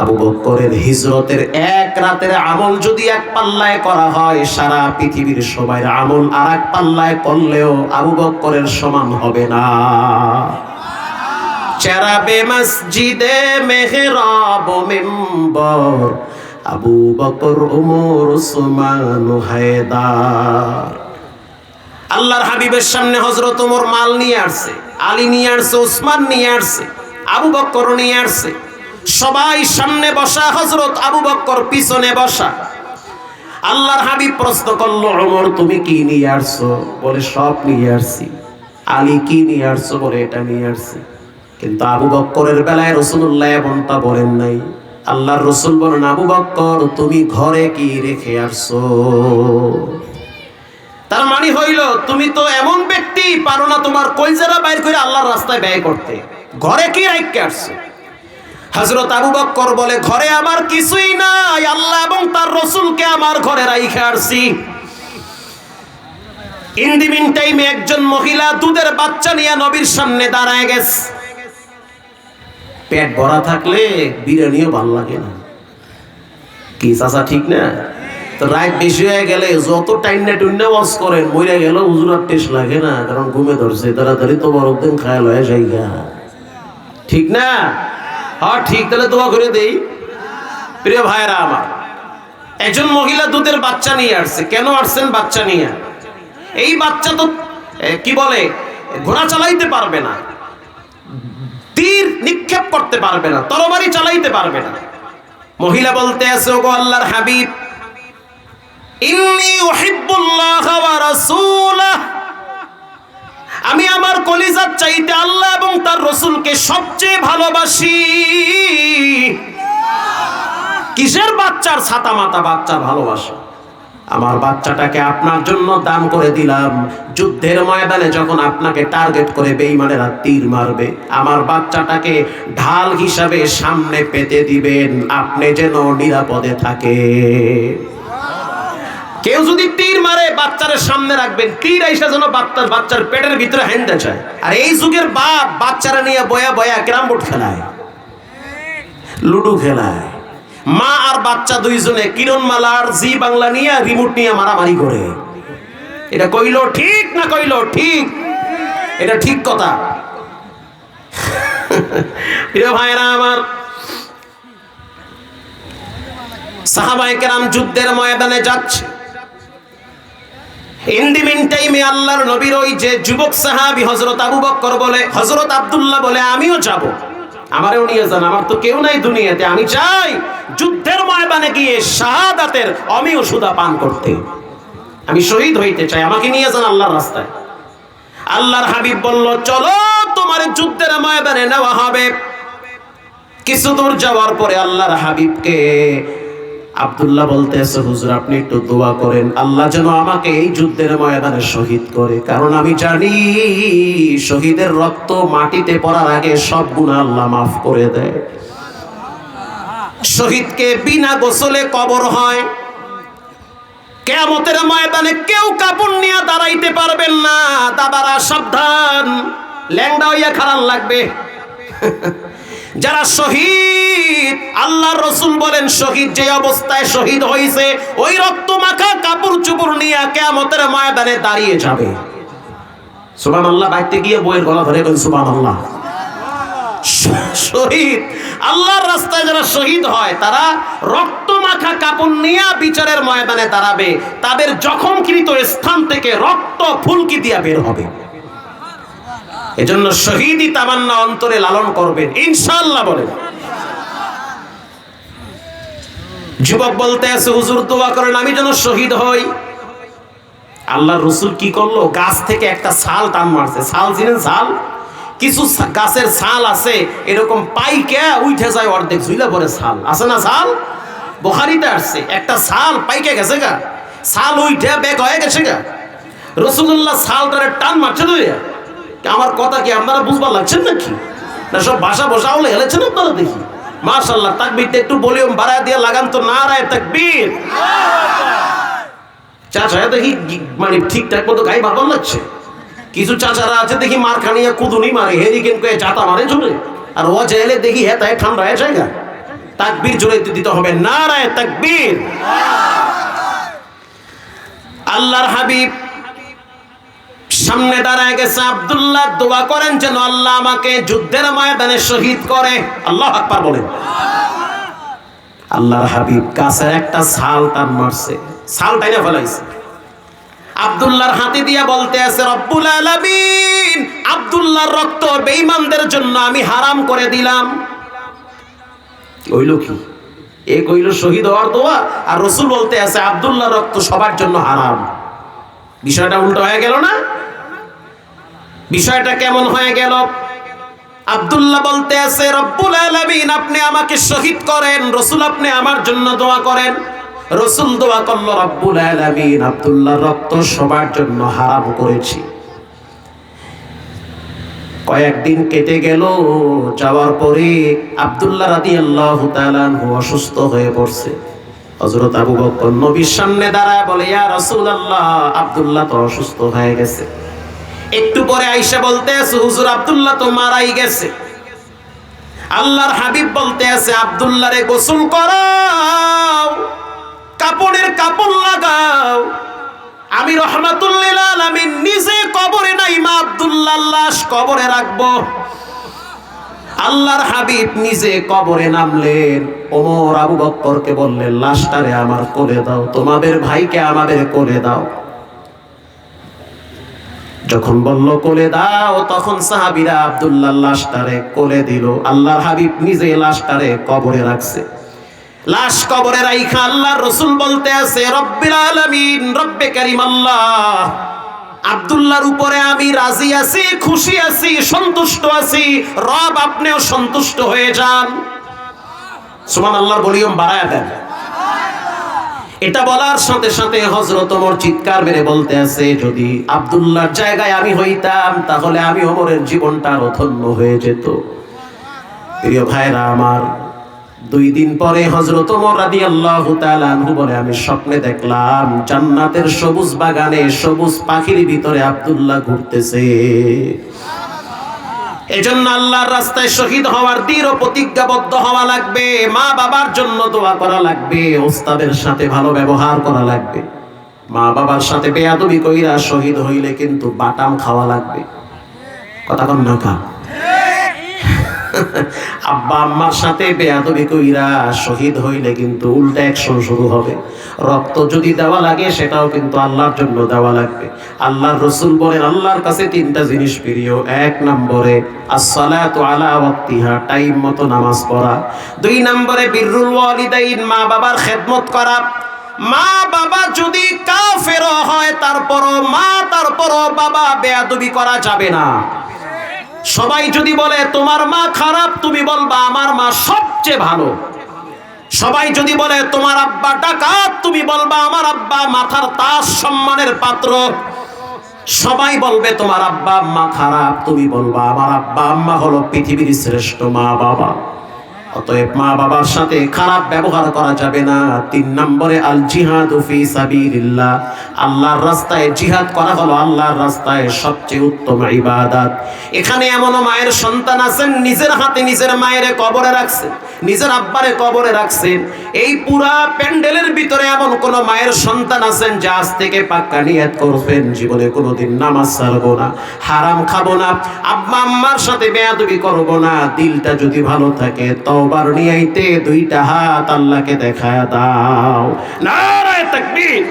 আবু বকরের হিজরতের এক রাতের আমল যদি এক পাল্লায় করা হয়, সারা পৃথিবীর সবার আমল আর এক পাল্লায় করলেও আবু বকরের সমান হবে না। চেরাবে মসজিদে মেহরাব মিম্বর আবু বকর, ওমর, ওসমান, হায়দার। আল্লাহর হাবিবের সামনে হযরত ওমর মাল নিয়ে আসছে, আলী নিয়ে আসছে, ওসমান নিয়ে আসছে, আবু বকর নিয়ে আসছে। সবাই সামনে বসা, হযরত আবু বকর পিছনে বসা। আল্লাহর হাবিব প্রশ্ন করলো, ওমর তুমি কি নিয়ে আসছো? বলে সব নিয়ে আসছি। আলী কি নিয়ে আসছো? বলে এটা নিয়ে আসছি। কিন্তু আবু বকরের বেলায় রাসূলুল্লাহ এমনটা বলেন নাই। আল্লাহর রাসূল বলেন, আবু বকর তুমি ঘরে কি রেখে আসছো? তার মানে হইল তুমি তো এমন ব্যক্তি পারো না তোমার কলজেরা বাইর করে আল্লাহর রাস্তায় ব্যয় করতে, ঘরে কি রেখে আসছো? হযরত আবু বকর বলে, ঘরে আমার কিছুই নাই, আল্লাহ এবং তার রাসূলকে আমার ঘরে রাইখা আসছি। ইন দি মিন টাইমে একজন মহিলা দুধের বাচ্চা নিয়ে নবীর সামনে দাঁড়ায় গেছে। পেট ভরা থাকলে বিরিয়ানিও ভালো লাগে না, কি চাচা ঠিক না? তো রাত বেশি হয়ে গেলে যত টাইনা টুইনা ওয়াজ করেন, মইরা গেল হুজুরার টেস্ট লাগে না, কারণ ঘুমে ধরছে, তাড়াতাড়ি তো বড় দিন খায়াল হয়ে যাইগা, ঠিক না? হ্যাঁ ঠিক, তাহলে দোয়া করে দেই। প্রিয় ভাইরা আমার, একজন মহিলা দুধের বাচ্চা নিয়ে আসছে। কেন আসছেন বাচ্চা নিয়ে? এই বাচ্চা তো কি বলে, ঘোড়া চালাইতে পারবে না, তীর নিক্ষেপ করতে পারবে না, তরবারি চালাইতে পারবে না। মহিলা বলতে আছে, ওগো আল্লাহর হাবিব, ইন্নী উহিব্বুল্লাহ ওয়া রাসূলাহ, আমি আমার কলিজার চাইতে আল্লাহ এবং তার রাসূলকে সবচেয়ে ভালোবাসি। কিসের বাচ্চার ছাতা মাতা বাচ্চার ভালোবাসা? আমার বাচ্চাটাকে আপনার জন্য দান করে দিলাম। যুদ্ধের ময়দানে যখন আপনাকে টার্গেট করে বেঈমানেরা তীর মারবে, আমার বাচ্চাটাকে ঢাল হিসাবে সামনে পেতে দিবেন, আপনি যেন নিরাপদে থাকে। কেউ যদি তীর মারে বাচ্চার সামনে রাখবেন, তীর আইসা যেন বাচ্চার পেটের ভিতরে হেনতে চায়। আর এই যুগের বাপ বাচ্চারা নিয়ে বয়া বয়া ক্যারাম বোর্ড খেলায়, লুডো খেলায়, মা আর বাচ্চা দুইজনে কিরণমালা আর জি বাংলা নিয়ে রিমোট নিয়ে মারামারি করে। এটা কইল ঠিক না? কইল ঠিক? এটা ঠিক কথা। প্রিয় ভাইরা আমার, সাহাবায়ে কেরাম যুদ্ধের ময়দানে যাচ্ছে। ইন দি মিন টাইমে আল্লাহর নবীর ওই যে যুবক সাহাবী হযরত আবু বকর বলে, হযরত আব্দুল্লাহ বলে, আমিও যাব, আমারও নিয়ে যান, আমার তো কেউ নাই দুনিয়াতে, আমি চাই যুদ্ধের ময়দানে গিয়ে শাহাদাতের অমিয় সুধা পান করতে, আমি শহীদ হইতে চাই, আমাকে নিয়ে যান আল্লাহর রাস্তায়। আল্লাহর হাবিব বলল, চলো তোমার যুদ্ধের ময়দানে নেওয়া হবে। কিছু দূর যাওয়ার পরে আল্লাহর হাবিবকে আব্দুল্লাহ বলতেছে, হুজুর আপনি একটু দোয়া করেন, আল্লাহ যেন আমাকে এই যুদ্ধের ময়দানে শহীদ করে, কারণ আমি জানি শহীদের রক্ত মাটিতে পড়ার আগে সব গুনাহ আল্লাহ মাফ করে দেয়। শহীদকে বিনা গোসলে কবর হয়, কিয়ামতের ময়দানে কেউ কাপড় নিয়ে দাঁড়াইতে পারবেন না। দাবারা সাবধান, ল্যাংড়া হইয়া খারাপ লাগবে। যারা শহীদ, আল্লাহর রাসূল বলেন, শহীদ যে অবস্থায় শহীদ হইছে ওই রক্ত মাখা কাপড় চোপড় নিয়ে কিয়ামতের ময়দানে দাঁড়িয়ে যাবে। সুবহানাল্লাহ। বাইতে গিয়ে বইয়ের গলা ধরে কই সুবহানাল্লাহ। শহীদ, আল্লাহর রাস্তায় যারা শহীদ হয় তারা রক্ত মাখা কাপড় নিয়ে বিচারের ময়দানে দাঁড়াবে, তাদের জখমকৃত স্থান থেকে রক্ত ফুলকি দিয়া বের হবে। এজন্য শহীদি তামান্না অন্তরে লালন করবেন ইনশাআল্লাহ বলেন। যুবক বলতে আছে, হুজুর দোয়া করেন আমি যেন শহীদ হই। আল্লাহর রাসূল কি করলো, গাছ থেকে একটা ছাল টান মারছে। ছাল চিনেন? ছাল, কিছু গাছের ছাল আছে এরকম পাইকে উঠে যায়, অর্ধেক ঝুইলা পড়ে ছাল আছে না? ছাল বুখারীতে আসছে, একটা ছাল পাইকে গেছে গা, ছাল উঠে বেক হয়ে গেছে গা। রাসূলুল্লাহ ছালটারে টান মারছে। তো আমার কথা কি আপনারা বুঝবার লাগছেন নাকি? না সব ভাষা বসা হলে হেলেছেন আপনারা? দেখি মাশাআল্লাহ, তাকবীরটা একটু ভলিউম বাড়ায় দিয়ে লাগান তো, নারায়ে তাকবীর। চাচা দেখি মানে ঠিকঠাক মতো গাই ভালো লাগছে। কিছু চাচারা আছে দেখি মার খানিয়া কুদুনি মারে, হেরিকেন কয়ে জাতা মারে জোরে, আর ও চাইলে দেখি হেতায় ঠান্ডা হয়ে যায়। তাকবীর জোরে দিতে হবে, নারায়ে তাকবীর। আল্লাহর হাবিব সামনে দাঁড়ায় গেছে। আব্দুল্লাহ দোয়া করেন যেন আল্লাহ আমাকে যুদ্ধের ময়দানে শহীদ করে। আল্লাহু আকবার বলেন। আল্লাহর হাবিব গাছের একটা ছাল টান মারছে, ছাল টাইনা ফেলাইছে। আব্দুল্লাহর হাতে দিয়া বলতে আছে, রব্বুল আলামিন, আব্দুল্লাহর রক্ত বেঈমানদের জন্য আমি হারাম করে দিলাম। কইল কি? এ কইল শহীদ হওয়ার দোয়া, আর রাসূল বলতে আছে আব্দুল্লাহর রক্ত সবার জন্য হারাম। বিষয়টা উল্টো হয়ে গেল না? বিষয়টা কেমন হয়ে গেল? আব্দুল্লাহ বলতে আছে, রব্বুল আলামিন, আপনি আমাকে শহীদ করেন, রাসূল আপনি আমার জন্য দোয়া করেন। রাসূল দোয়া করল, রব্বুল আলামিন, আব্দুল্লাহর রক্ত সবার জন্য হারাম করেছি। কয়েকদিন কেটে গেল, যাওয়ার পরে আব্দুল্লাহ রাদিয়াল্লাহু তাআলা আনহু অসুস্থ হয়ে পড়ছে। হযরত আবু বকর নবীর সামনে দাঁড়ায় বলে, ইয়া রাসূলুল্লাহ, আব্দুল্লাহ তো অসুস্থ হয়ে গেছে। একটু পরে আয়েশা বলতে আছে, হুজুর আব্দুল্লাহ তো মারাই গেছে। আল্লাহর হাবিব বলতে আছে, আব্দুল্লাহরে গোসল করাও, কাপড়ের কাপড় লাগাও। আমি রাহমাতুল লিল আলামিন নিজে কবরে নাই, মা আব্দুল্লাহর লাশ কবরে রাখবো। আল্লাহর হাবিব নিজে কবরে নামলেন। ওমর আবু বকরকে বললেন, লাশটারে আমার কোলে দাও, তোমাদের ভাইকে আমাদের কোলে দাও। যখন বলল কোলে দাও, তখন সাহাবীরা আব্দুল্লাহর লাশটারে কোলে দিল। আল্লাহর হাবিব নিজে লাশটারে কবরে রাখছে। লাশ কবরে রাইখা আল্লাহর রাসূল বলতে আছে, রব্বিল আলামিন, রব্বে কারীম আল্লাহ, আব্দুল্লাহর উপরে আমি রাজি আছি, খুশি আছি, সন্তুষ্ট আছি। রব আপনিও সন্তুষ্ট হয়ে যান। সুবহানাল্লাহর ভলিউম বাড়ায়া দেন। এটা বলার সাথে সাথে হযরত ওমর চিৎকার মেরে বলতে আছে, যদি আব্দুল্লাহর জায়গায় আমি হইতাম, তাহলে আমি ওমরের জীবনটা আরো ধন্য হয়ে যেত। প্রিয় ভাইরা আমার, 2 দিন পরে হযরত ওমর রাদিয়াল্লাহু তাআলা আনহু বলে, আমি স্বপ্নে দেখলাম জান্নাতের সবুজ বাগানে সবুজ পাখির ভিতরে আব্দুল্লাহ ঘুরতেছে। এজন্য আল্লাহর রাস্তায় শহীদ হওয়ার দৃঢ় প্রতিজ্ঞাবদ্ধ হওয়া লাগবে। মা বাবার জন্য দোয়া করা লাগবে, ওস্তাদের সাথে ভালো ব্যবহার করা লাগবে। মা বাবার সাথে বেয়াদবি কইরা শহীদ হইলে কিন্তু বাটাম খাওয়া লাগবে। কথা কন না কা? আব্বা আম্মার সাথে বেয়াদবি কইরা শহীদ হইলে কিন্তু উল্টা অ্যাকশন শুরু হবে। রক্ত যদি দেওয়া লাগে, সেটাও কিন্তু আল্লাহর জন্য দেওয়া লাগবে। আল্লাহর রাসূল বলেন, আল্লাহর কাছে 3টা জিনিস প্রিয়। 1 নম্বরে আসসালাতু আলা ওয়াক্তিহা, টাইম মতো নামাজ পড়া। 2 নম্বরে বিররুল ওয়ালিদাইন, মা বাবার খেদমত করা। মা বাবা যদি কাফের হয়, তারপরও বাবা, বেয়াদবি করা যাবে না। সবাই যদি বলে তোমার মা খারাপ, তুমি বলবা আমার মা সবচেয়ে ভালো। সবাই যদি বলে তোমার আব্বা ডাকাত, তুমি বলবা আমার আব্বা মাথার তাজ, সম্মানের পাত্র। সবাই বলবে তোমার আব্বা আম্মা খারাপ, তুমি বলবা আমার আব্বা আম্মা হলো পৃথিবীর শ্রেষ্ঠ মা বাবা। অতএব মা বাবার সাথে খারাপ ব্যবহার করা যাবে না। 3 নম্বরে আল জিহাদু ফি সাবিলিল্লাহ, আল্লাহর রাস্তায় জিহাদ করা হলো আল্লাহর রাস্তায় সবচেয়ে উত্তম ইবাদত। এখানে এমন মায়ের সন্তান আছেন, নিজের হাতে নিজের মায়ের কবরে রাখছেন, নিজের আব্বারে কবরে রাখছেন। এই পুরা প্যান্ডেলের ভিতরে এমন কোন মায়ের সন্তান আছেন যে আজ থেকে পাক্কা নিয়ত করবেন, জীবনে কোনোদিন নামাজ ছাড়বো না, হারাম খাবো না, আব্বা আম্মার সাথে বেয়াদবি করবো না। দিলটা যদি ভালো থাকে, তওবার নিয়াইতে 2টা হাত আল্লাহকে দেখায়া দাও। নারায়ে তাকবীর।